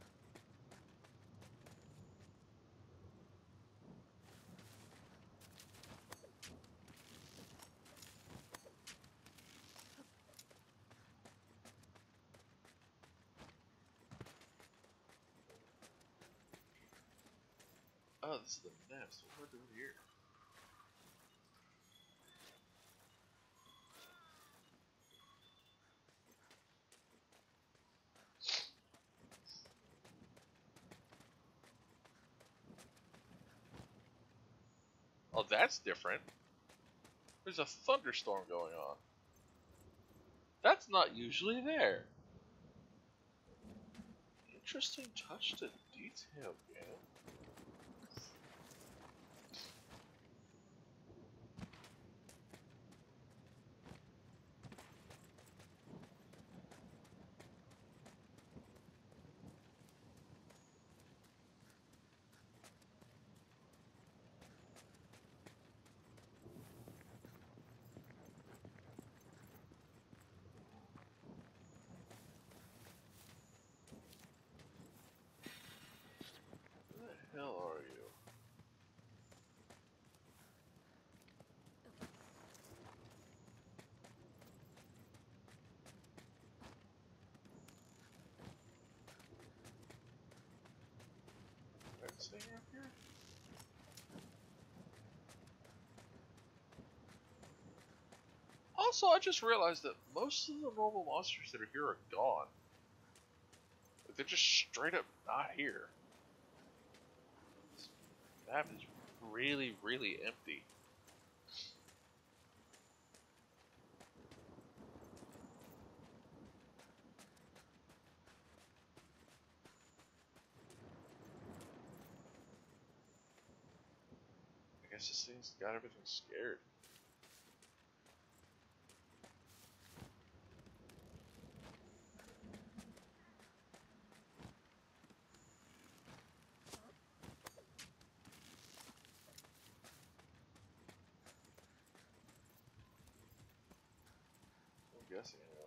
Oh, this is the nest. What am I doing here? Oh, that's different. There's a thunderstorm going on. That's not usually there. Interesting touch to detail, game. anything up here? Also, I just realized that most of the normal monsters that are here are gone. Like, they're just straight up not here. This map is really, really empty. I guess this thing's got everything scared. I'm guessing anyway.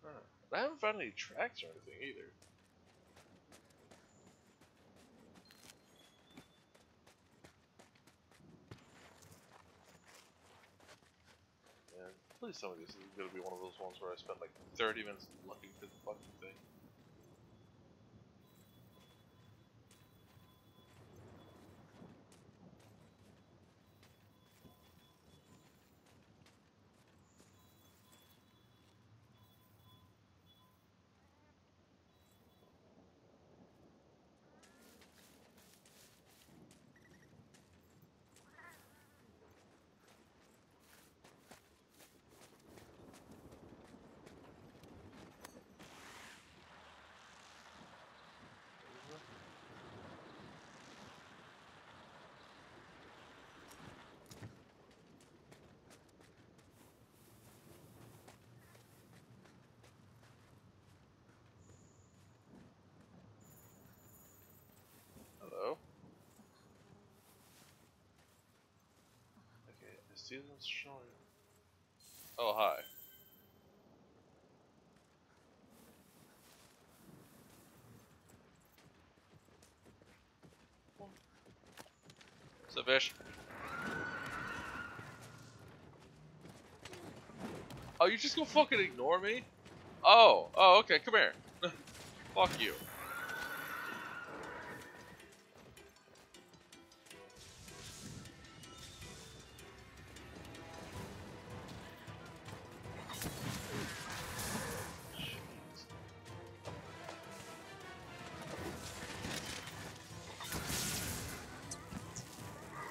Huh. I haven't found any tracks or anything either. Man, please tell me this is gonna be one of those ones where I spend like 30 minutes looking for the fucking thing. Hello? Okay, I see them showing. Oh, hi. What's up, fish? Oh, you just gonna fucking ignore me? Oh, okay, come here. Fuck you.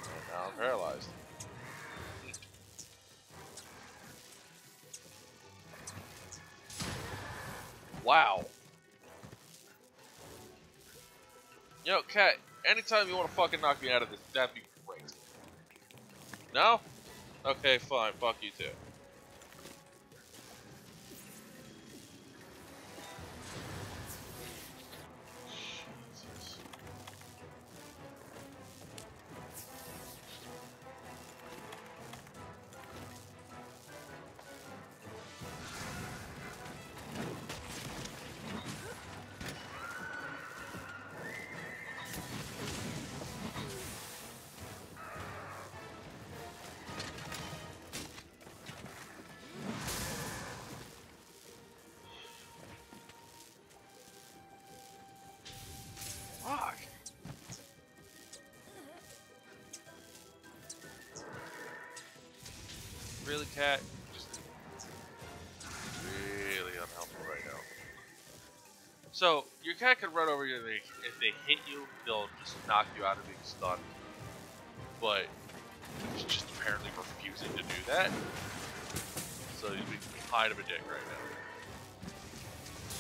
And now I'm paralyzed. Wow. You know, Cat, anytime you want to fucking knock me out of this, that'd be great. No? Okay, fine. Fuck you too. Jesus. Fuck. Really, Cat? Just really unhelpful right now. So, your cat can run over you, and if they hit you, they'll just knock you out of being stunned. But he's just apparently refusing to do that. So he's being kind of a dick right now.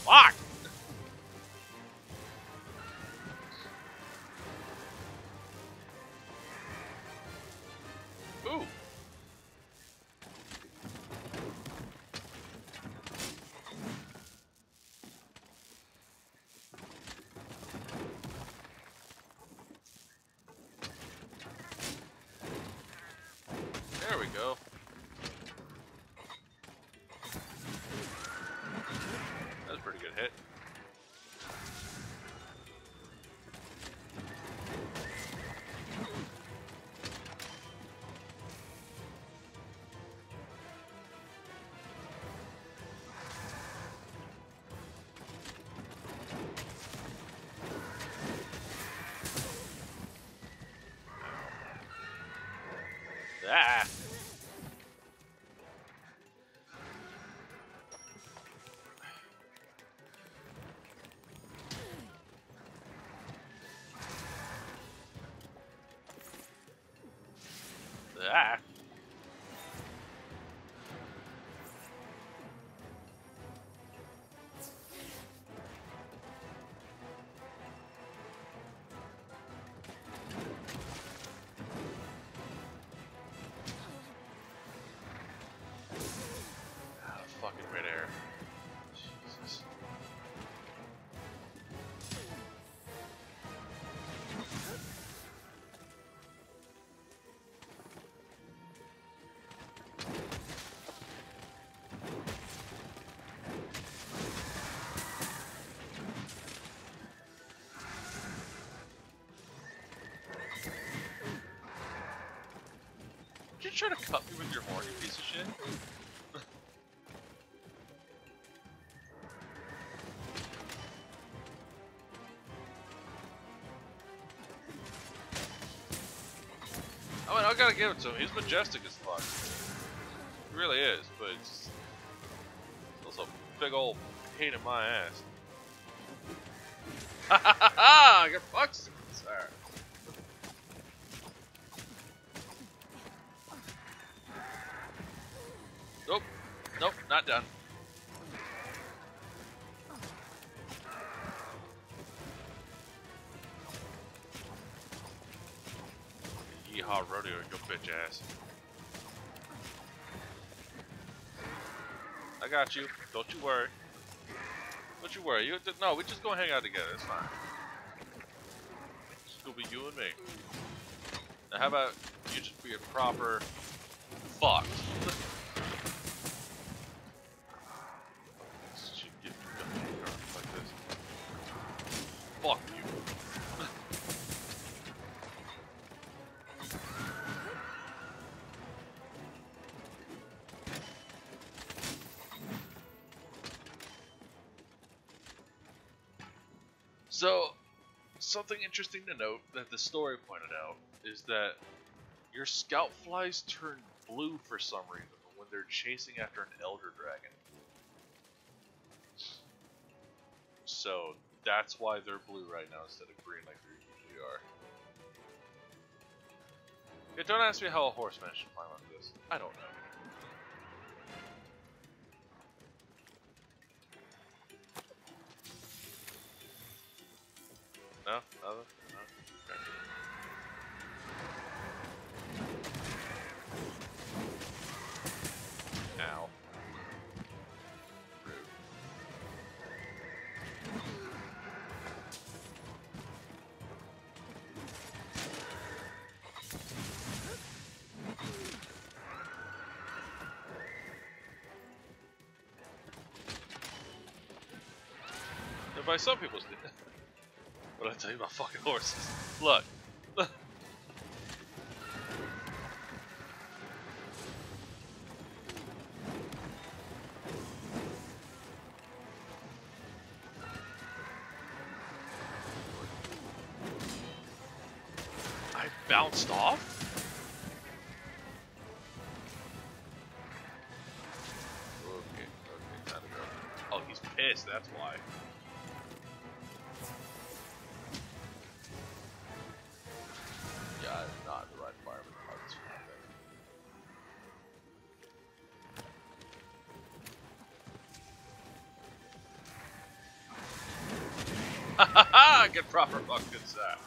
Fuck! Ooh! There we go. That's a pretty good hit. Ah. Fucking midair. Jesus. Did you try to cut me with your horn, you piece of shit? I mean, I gotta give it to him. He's majestic as fuck. He really is, but it's also a big old pain in my ass. Ha ha ha ha! I got fucked, sir. Nope. Nope, not done. Yeehaw rodeo, your bitch ass. I got you. Don't you worry. Don't you worry. No, we just go hang out together. It's fine. It's gonna be you and me. Now, how about you just be a proper fuck? Like this. Fuck you. So, something interesting to note that the story pointed out is that your scout flies turn blue for some reason when they're chasing after an elder dragon. So, that's why they're blue right now instead of green like they usually are. Yeah, don't ask me how a horse managed to climb up this. I don't know. No? Nothing? No? Okay. Ow. Rude. Yeah, by some people's what did I tell you about fucking horses? Look. I bounced off? Okay, gotta go. Oh, he's pissed, that's why. Yeah, I'm not in the right environment. That's not better. Ha ha ha! Get proper fucking sap.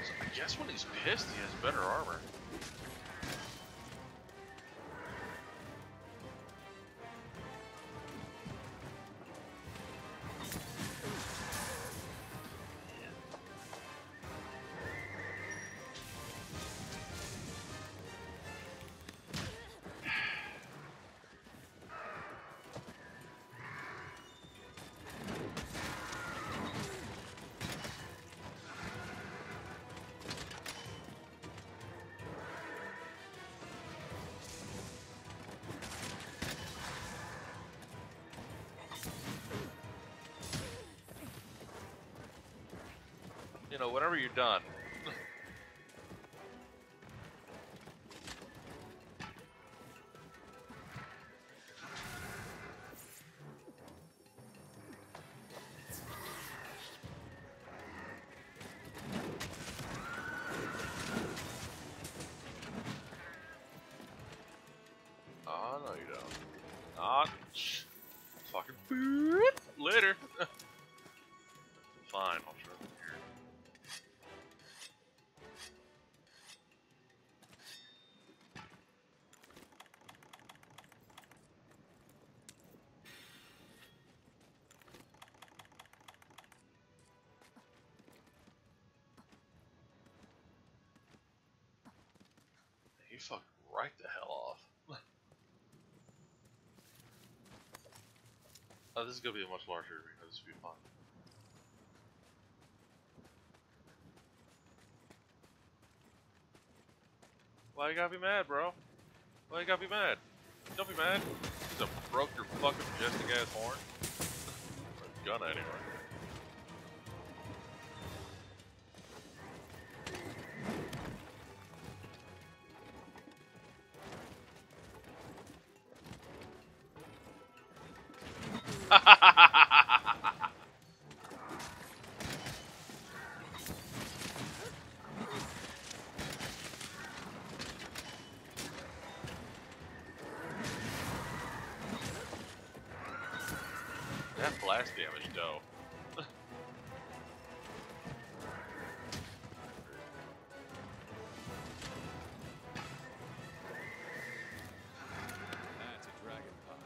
So I guess when he's pissed, he has better armor. You know, whenever you're done. Ah, fucking later. Fine, I'll show them here. He fucked right the hell off. Oh, this is gonna be a much larger arena. This will be fun. Why you gotta be mad, bro? Why you gotta be mad? Don't be mad. Just broke your fucking majestic ass horn. Or gun anyway. That blast damage, though. That's a dragon pod.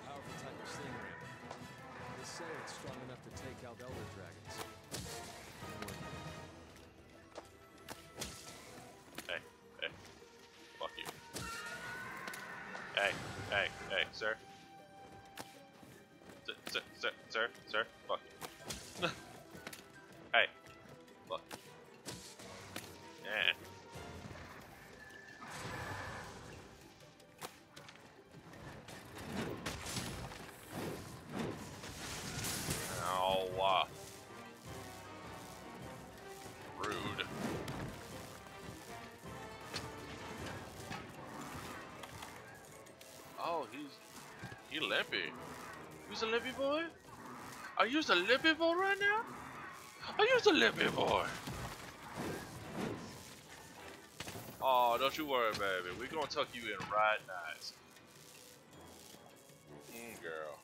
Powerful type of sling ring. They say it's strong enough to take out elder dragons. Hey, hey. Fuck you. Hey, hey, hey, sir. Sir, fuck you. Hey, fuck. Yeah. Oh, rude. Oh, he limpy. You's a limpy boy? Are you a limpy boy right now? Are you a limpy boy? Oh, don't you worry, baby. We gonna tuck you in right nice. Girl.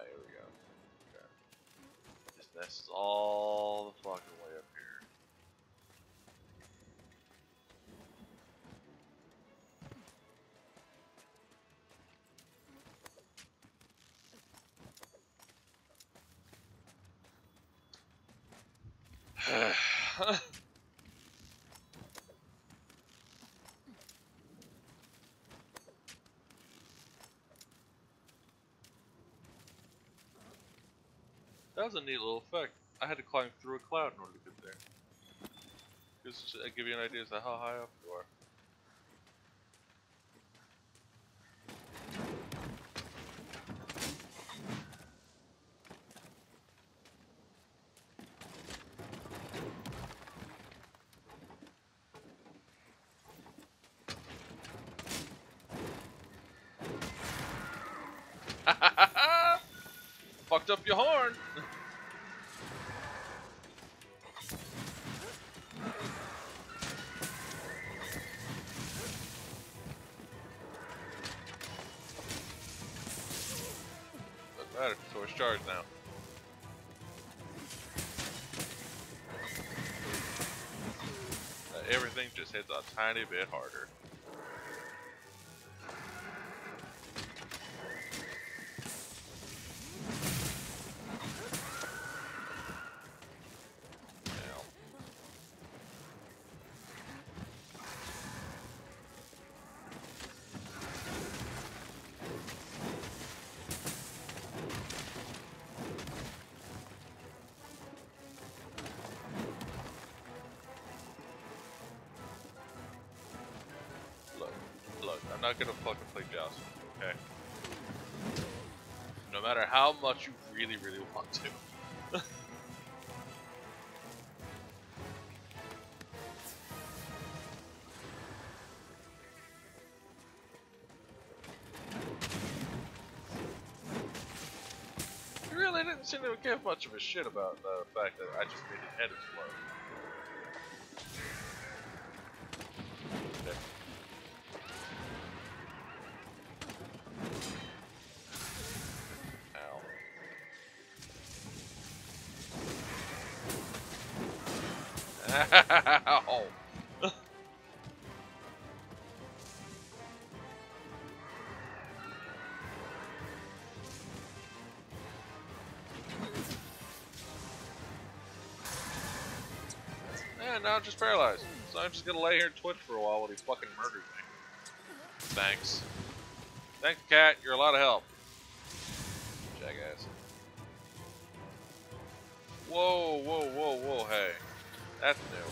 Here we go. Okay. This nest is all the fucking way up here. That was a neat little effect. I had to climb through a cloud in order to get there. Just to give you an idea as to how high up you are. Fucked up your horn. Doesn't matter, so it's charged now. Everything just hits a tiny bit harder. I'm not gonna fucking play Joust, okay? No matter how much you really, really want to. He really didn't seem to give much of a shit about the fact that I just made his head explode. Ow. And now I'm just paralyzed. So I'm just gonna lay here and twitch for a while he fucking murders me. Thanks. Thanks, cat. You're a lot of help. Jackass. Whoa, whoa, whoa, whoa, hey. That's new.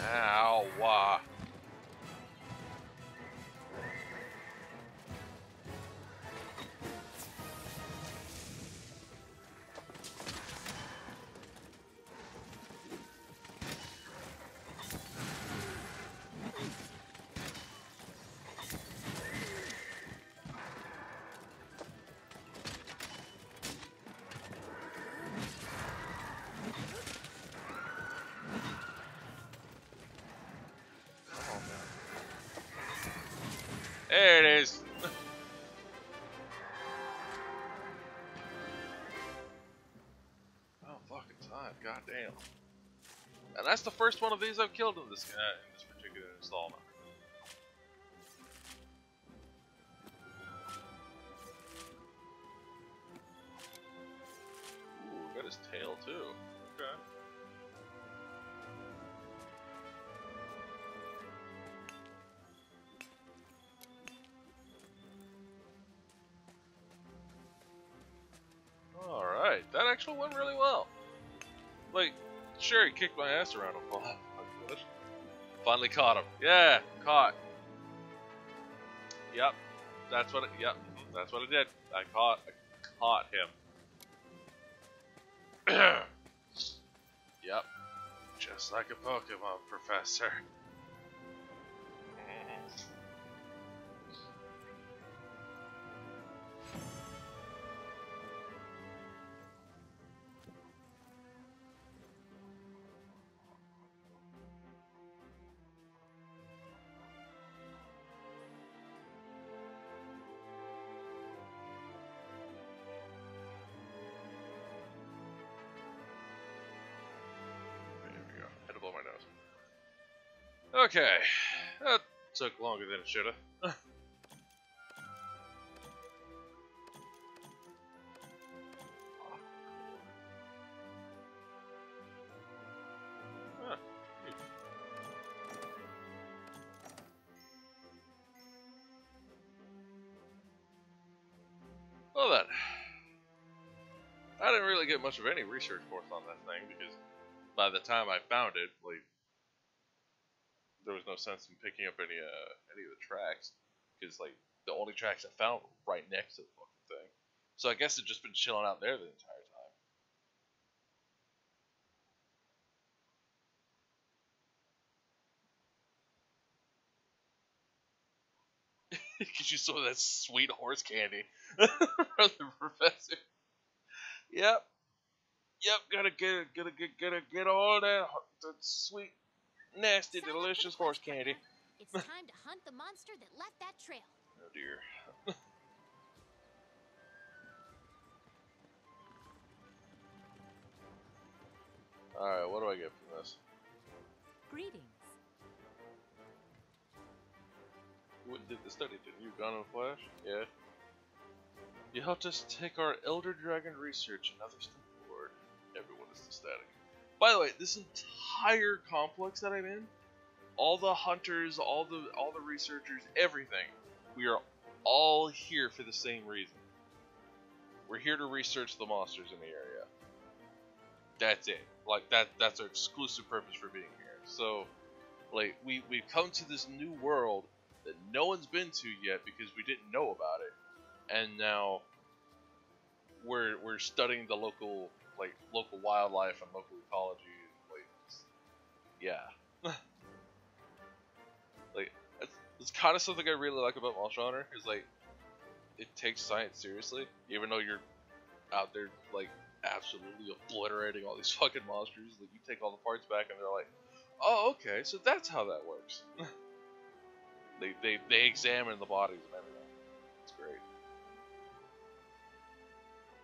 Ow, wah. There it is. Oh, fucking time. Goddamn. And that's the first one of these I've killed in this particular installment. Ooh, got his tail too. Okay. Alright, that actually went really well. Like, sure, he kicked my ass around a lot. Finally caught him. Yeah, caught. Yep, that's what it, yep, that's what I did. I caught him. Yep, just like a Pokemon, Professor. Blow my nose. Okay, that took longer than it should have. Well then, I didn't really get much of any research forth on that thing because by the time I found it, like, there was no sense in picking up any of the tracks, because like the only tracks I found were right next to the fucking thing. So I guess it's just been chilling out there the entire time. Because you saw that sweet horse candy from the professor. Yep, gotta get all that sweet, nasty, Sign up for delicious the horse quest, candy. partner. It's time to hunt the monster that left that trail. Oh dear. Alright, what do I get from this? Greetings. You went and did the study, didn't you? Gone in a flash? Yeah. You helped us take our Elder Dragon research another step forward. Everyone is ecstatic. By the way, this entire complex that I'm in, all the hunters, all the researchers, everything, we are all here for the same reason. We're here to research the monsters in the area. That's it. Like that's our exclusive purpose for being here. So, like we've come to this new world that no one's been to yet because we didn't know about it, and now we're studying the local wildlife and local ecology. Yeah. Like it's kind of something I really like about Monster Hunter is like it takes science seriously, even though you're out there like absolutely obliterating all these fucking monsters. Like you take all the parts back and they're like, oh okay, so that's how that works. they examine the bodies and everything. It's great.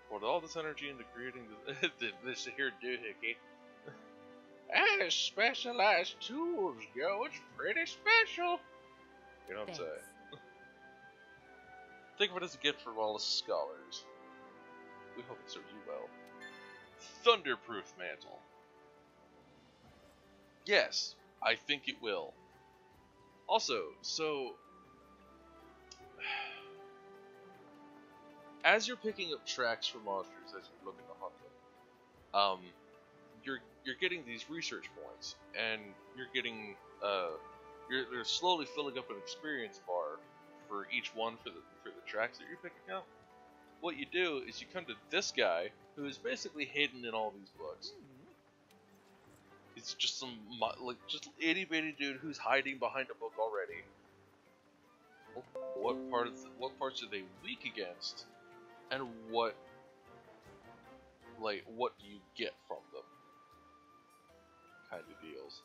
Poured all this energy into creating this here doohickey. And specialized tools, yo. It's pretty special. You know what I'm saying? Think of it as a gift from all the scholars. We hope it serves you well. Thunderproof mantle. Yes, I think it will. Also, so as you're picking up tracks for monsters as you're looking to hunt them, you're getting these research points, and you're getting you're slowly filling up an experience bar for each one for the tracks that you're picking up. What you do is you come to this guy who is basically hidden in all these books. It's just some just itty bitty dude who's hiding behind a book already. What parts are they weak against, and what do you get from them? Kind of deals.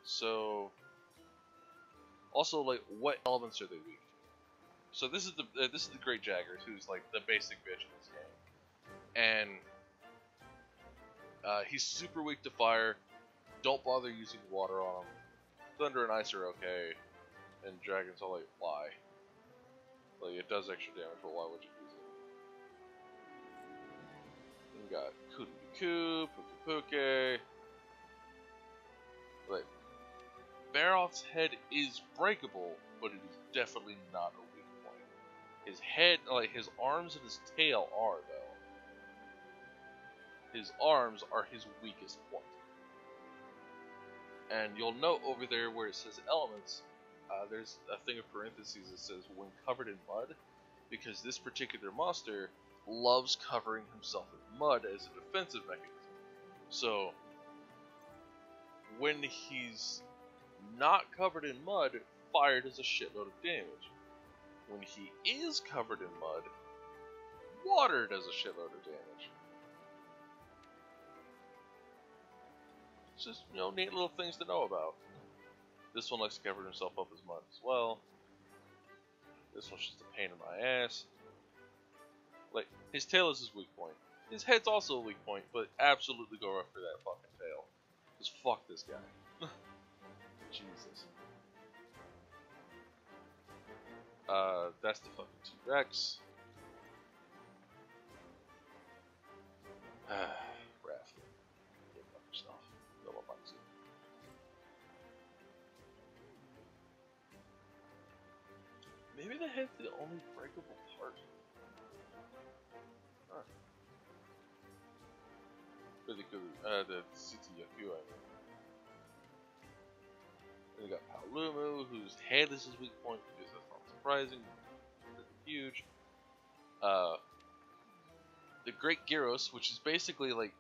So, also like what elements are they weak to? So this is the Great Jaggers, who's like the basic bitch in this game, and he's super weak to fire. Don't bother using water on him. Thunder and ice are okay, and dragons are like, why? Like it does extra damage, but why would you use it? We got Kudikoo, Puke. Like Barroth's head is breakable, but it is definitely not a weak point. His head, like his arms and his tail are though. His arms are his weakest point. And you'll note over there where it says elements, there's a thing of parentheses that says when covered in mud, because this particular monster loves covering himself in mud as a defensive mechanism. So, when he's not covered in mud, fire does a shitload of damage. When he is covered in mud, water does a shitload of damage. It's just, neat little things to know about. This one likes to cover himself up as mud as well. This one's just a pain in my ass. Like, his tail is his weak point. His head's also a weak point, but absolutely go after that fucking tail. Just fuck this guy. Jesus. That's the fucking T-Rex. Raph. Get fuck yourself. No one likes it. Maybe the head's the only breakable part. Huh. Really cool. The City Yaku, I mean. Then we got Paolumu, whose head is his weak point, because that's not surprising. Pretty huge. The Great Gyros, which is basically like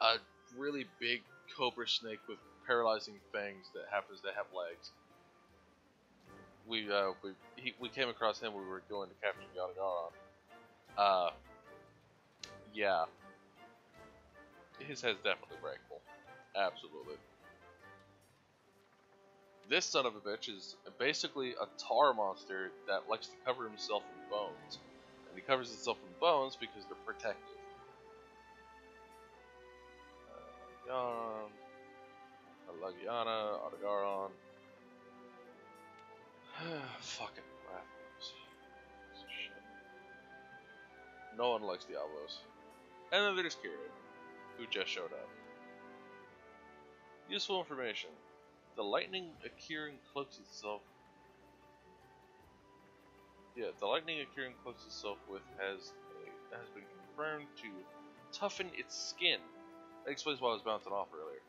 a really big cobra snake with paralyzing fangs that happens to have legs. We came across him when we were going to capture Yadagaron. Yeah. His head's definitely breakable. Absolutely. This son of a bitch is basically a tar monster that likes to cover himself in bones. And he covers himself in bones because they're protective. Lagiana, Audagaron. Fucking Rathalos. Shit. No one likes Diablos. And then there's Kieran, who just showed up. Useful information. The lightning Kieran cloaks itself. Yeah, the lightning Kieran cloaks itself with has been confirmed to toughen its skin. That explains why I was bouncing off earlier.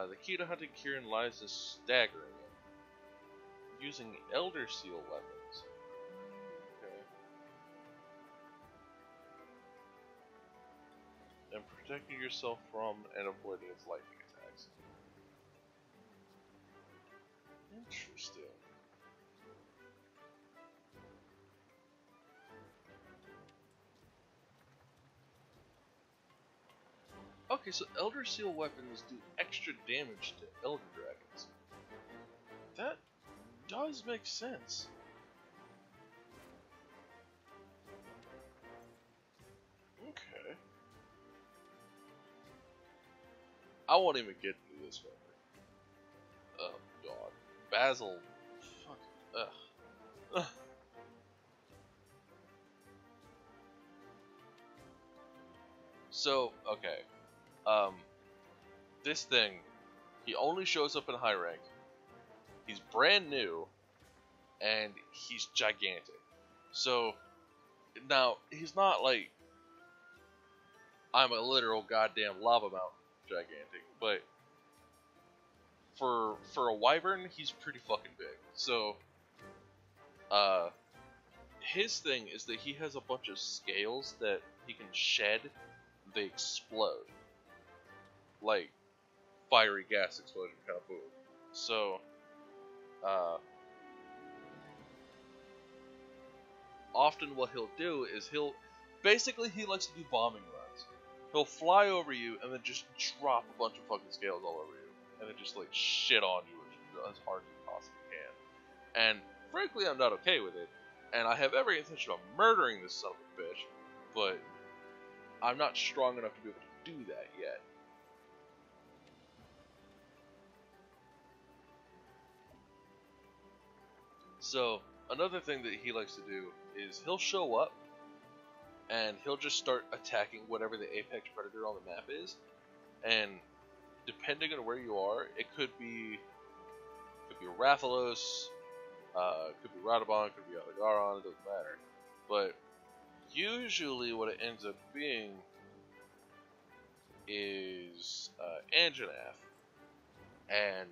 The key to hunting Kieran lies in staggering it, using Elder Seal weapons. Okay. And protecting yourself from and avoiding its lightning attacks. Interesting. Okay, so Elder Seal weapons do extra damage to Elder Dragons. That does make sense. Okay. I won't even get into this one. Oh god. Basil. Fuck. Ugh. So, okay. This thing, he only shows up in high rank. He's brand new, and he's gigantic. So, now, he's not like, I'm a literal goddamn lava mountain gigantic, but for a wyvern, he's pretty fucking big. So, his thing is that he has a bunch of scales that he can shed, they explode. Like, fiery gas explosion kind of boom. So, often what he'll do is he likes to do bombing runs. He'll fly over you and then just drop a bunch of fucking scales all over you. And then just like shit on you as hard as he possibly can. And frankly, I'm not okay with it. And I have every intention of murdering this son of a bitch. But I'm not strong enough to be able to do that yet. So, another thing that he likes to do is he'll show up and he'll just start attacking whatever the apex predator on the map is. And depending on where you are, it could be Rathalos, could be Radabon, could be Alagaron, it doesn't matter. But usually what it ends up being is Anjanath. And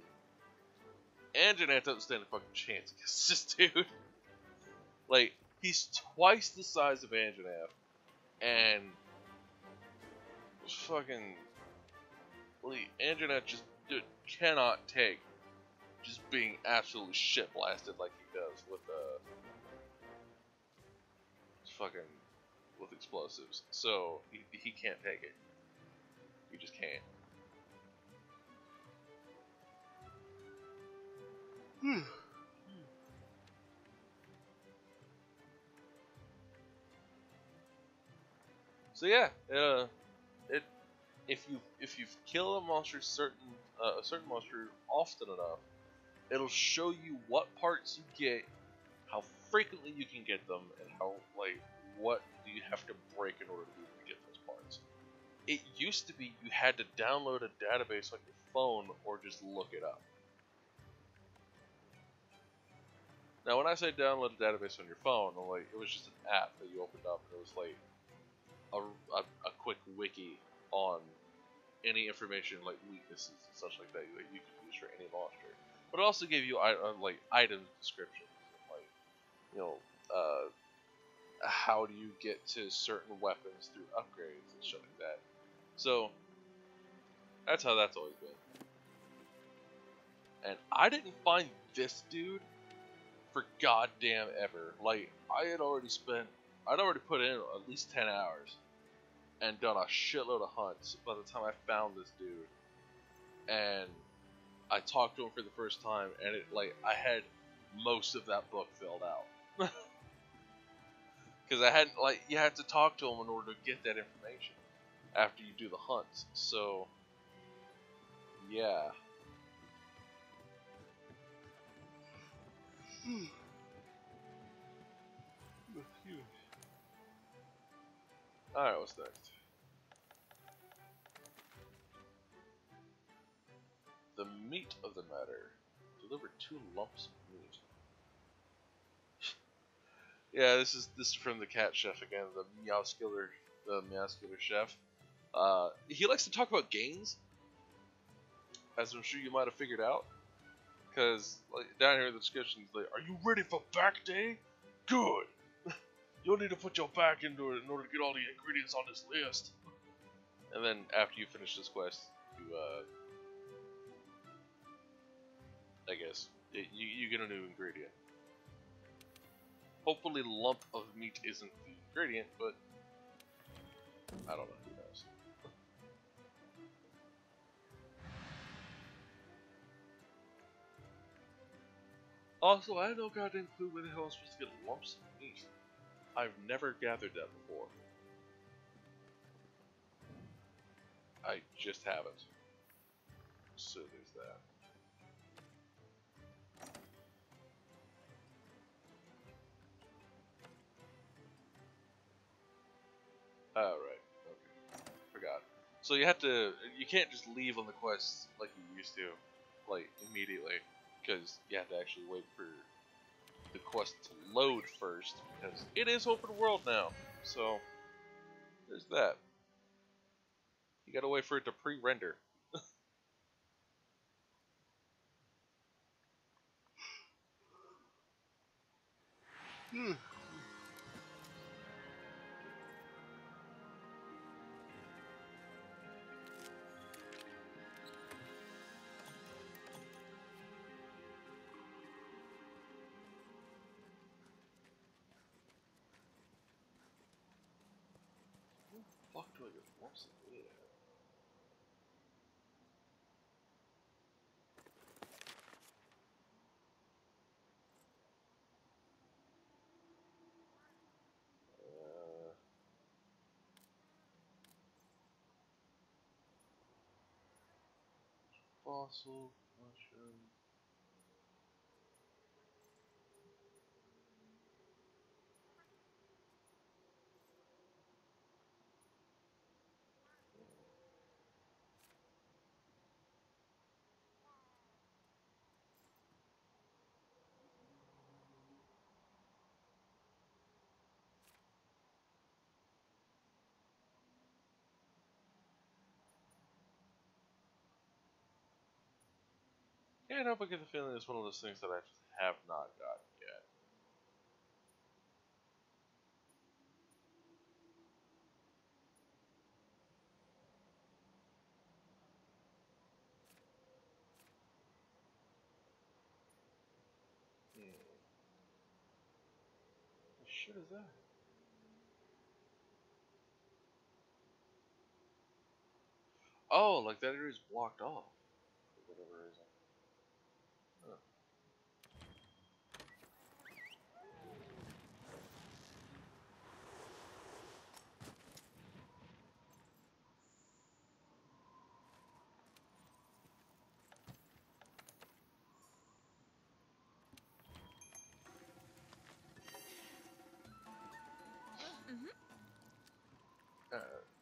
Anjanath doesn't stand a fucking chance against this dude. Like, he's twice the size of Anjanath, and fucking, like, Anjanath just cannot take just being absolutely shit blasted like he does with with explosives. So he can't take it. He just can't. So yeah, if you kill a monster a certain monster often enough, it'll show you what parts you get, how frequently you can get them, and how what do you have to break in order to get those parts. It used to be you had to download a database on your phone or just look it up. Now, when I say download a database on your phone, it was just an app that you opened up, and it was like a quick wiki on any information, like weaknesses and such like that, you could use for any monster. But it also gave you item descriptions, how do you get to certain weapons through upgrades and shit like that. So that's how that's always been. And I didn't find this dude for goddamn ever. Like, I'd already put in at least 10 hours and done a shitload of hunts by the time I found this dude. And I talked to him for the first time, and it like I had most of that book filled out because I hadn't like you have to talk to him in order to get that information after you do the hunts. So yeah. Alright, what's next? The meat of the matter. Deliver 2 lumps of meat. Yeah, this is from the cat chef again, the Meowskiller chef. He likes to talk about games, as I'm sure you might have figured out. Because like, down here in the description, he's like, "Are you ready for back day? Good. You'll need to put your back into it in order to get all the ingredients on this list." And then after you finish this quest, you I guess you get a new ingredient. Hopefully, lump of meat isn't the ingredient, but I don't know. Who knows? Also, I have no goddamn clue where the hell I'm supposed to get lumps of meat. I've never gathered that before. I just haven't. So there's that. Oh, right. Okay. Forgot. So you can't just leave on the quest like you used to, like, immediately. Because you have to actually wait for the quest to load first, because it is open world now. So, there's that. You gotta wait for it to pre-render. Fuck do I get lumps of meat? Fossil mushroom. Can't help but get the feeling it's one of those things that I just have not gotten yet. What shit is that? Oh, like that area is blocked off for whatever reason. Huh.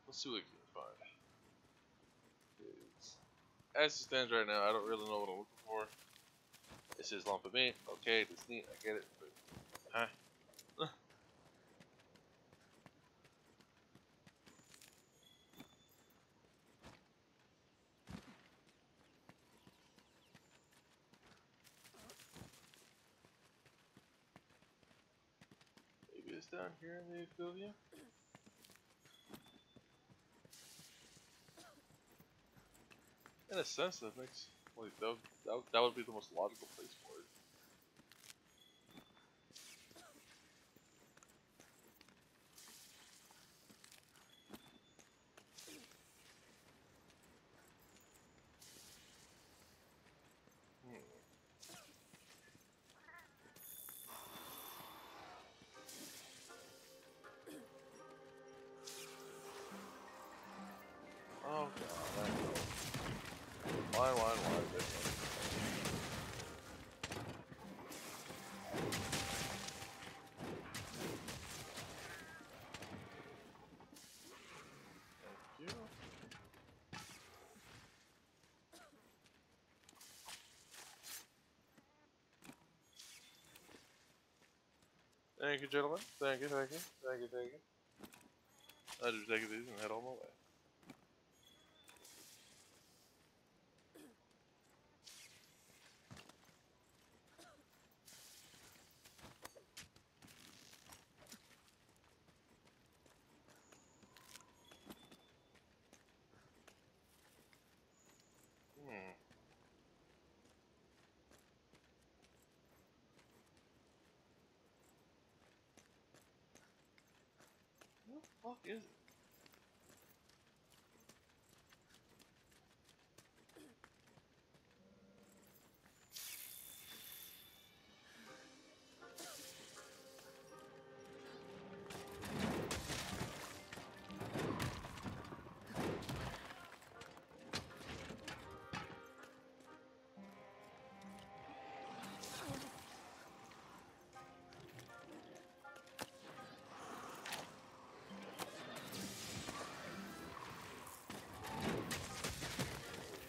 Let's see what we can find. As it stands right now, I don't really know what I'm looking for. It says lump of meat. Okay, it's neat. I get it. But, huh? Maybe it's down here in the Equivia? In a sense, that makes like that would be the most logical place for it. Thank you, gentlemen. Thank you, thank you, thank you, thank you. I'll just take these and head on my way. Hmm. What the fuck is it?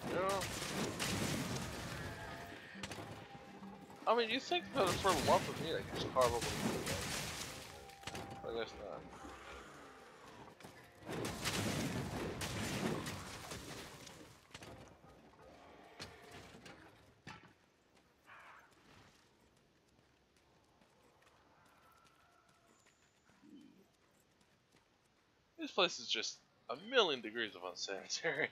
You know, I mean, you think that for the love of me, I can just carve up I guess not. This place is just a million degrees of unsanitary.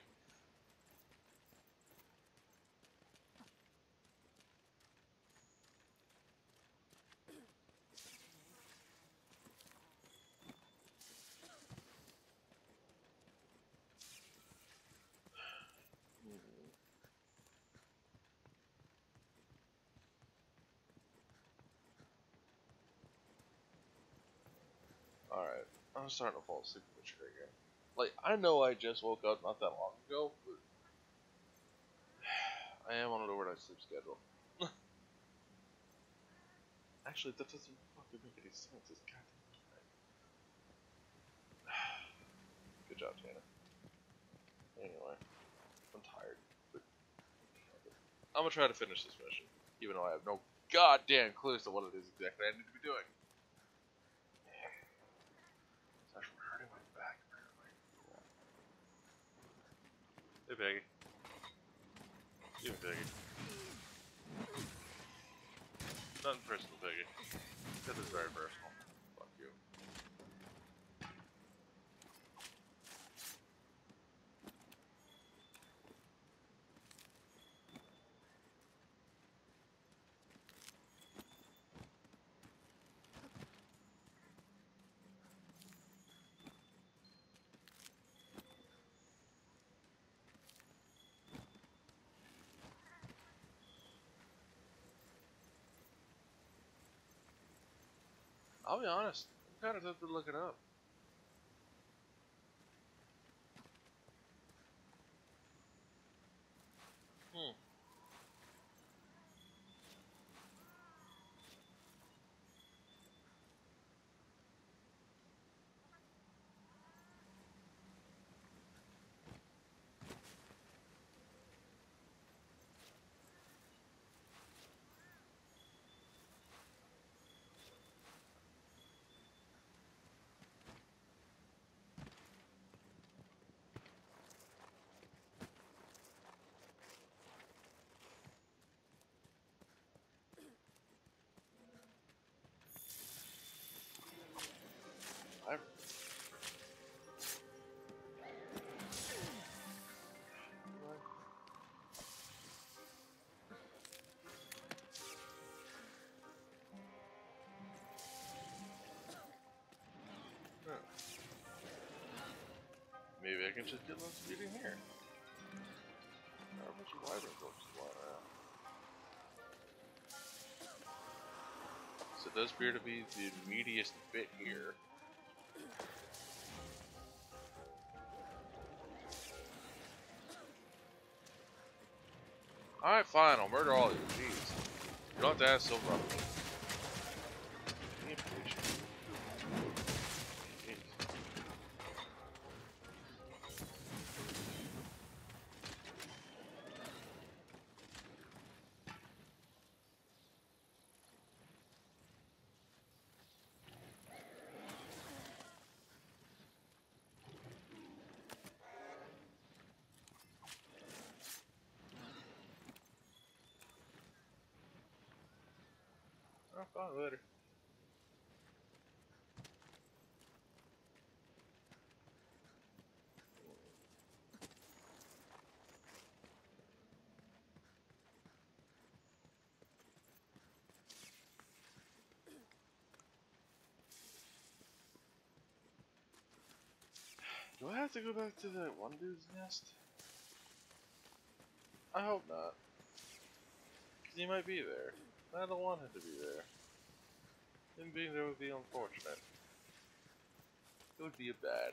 Alright, I'm starting to fall asleep in the chair again. Like, I know I just woke up not that long ago, but I am on an overnight sleep schedule. Actually, that doesn't fucking make any sense. It's goddamn midnight. Good job, Tana. Anyway, I'm tired, but I'm gonna try to finish this mission, even though I have no goddamn clue as to what it is exactly I need to be doing. It's actually hurting my back, apparently. Hey, Peggy. You, Peggy. Nothing personal, Peggy. This is very personal. Fuck you. I'll be honest, I'm kind of tempted to look it up. Hmm. I... Huh. Maybe I can just get lost speed in here. There are a bunch of wyvern corpses flying around. So it does appear to be the meatiest bit here. Alright, fine, I'll murder all of you, jeez. You don't have to ask so roughly. Be patient. Jeez. Oh, fine, later. Do I have to go back to that one dude's nest? I hope not. Because he might be there. I don't want him to be there. Him being there would be unfortunate. It would be bad.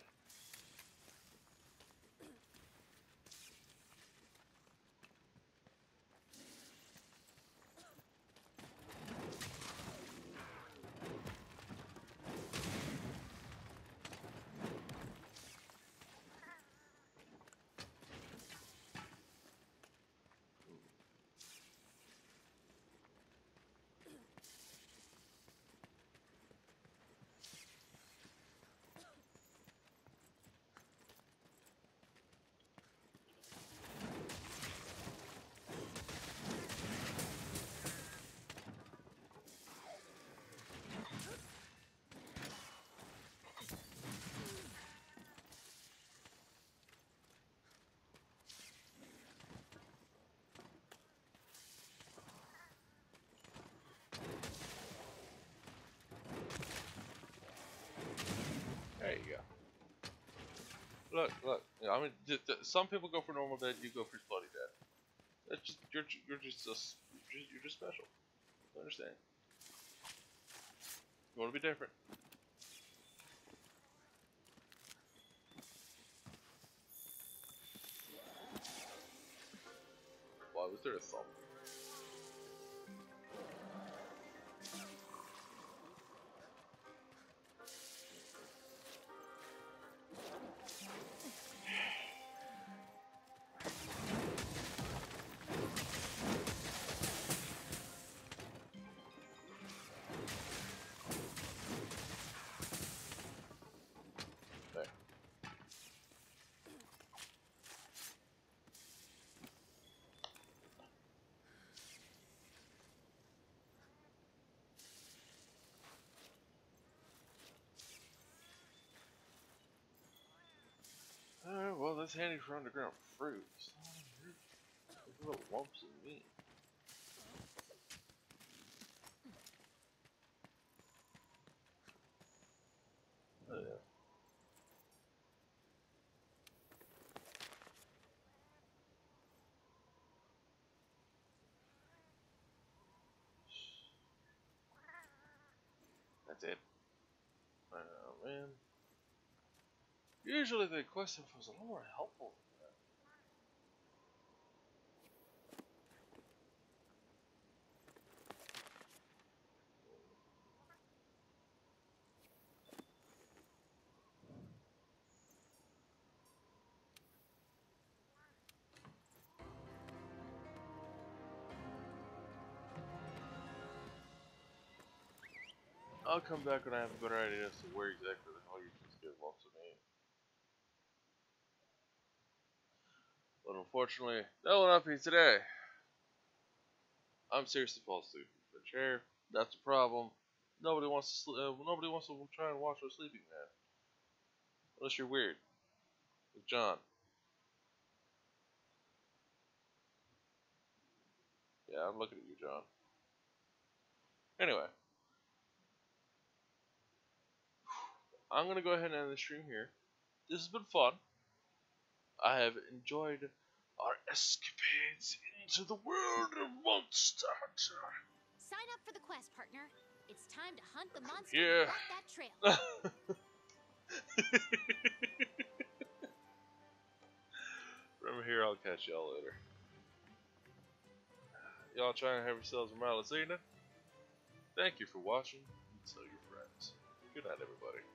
There you go. Look, look. Yeah, I mean, some people go for normal dead. You go for bloody dead. That's just you're just special. I understand. You want to be different. Why was there a thumb? There. Alright, well, that's handy for underground fruit. There's little lumps of meat. Oh, yeah. That's it. Oh, man. Usually the quest info is a lot more helpful than that. I'll come back when I have a better idea as to where exactly the hell you just get lumps of meat. But unfortunately, that will not be today. I'm seriously falling asleep in the chair. That's a problem. Nobody wants to nobody wants to try and watch a sleeping man. Unless you're weird. Like John. Yeah, I'm looking at you, John. Anyway. I'm gonna go ahead and end the stream here. This has been fun. I have enjoyed our escapades into the world of Monster Hunter. Sign up for the quest, partner. It's time to hunt the monster Yeah. that walked that trail. From here, I'll catch y'all later. Y'all try and have yourselves a marvelous evening. Thank you for watching, and tell your friends. Good night, everybody.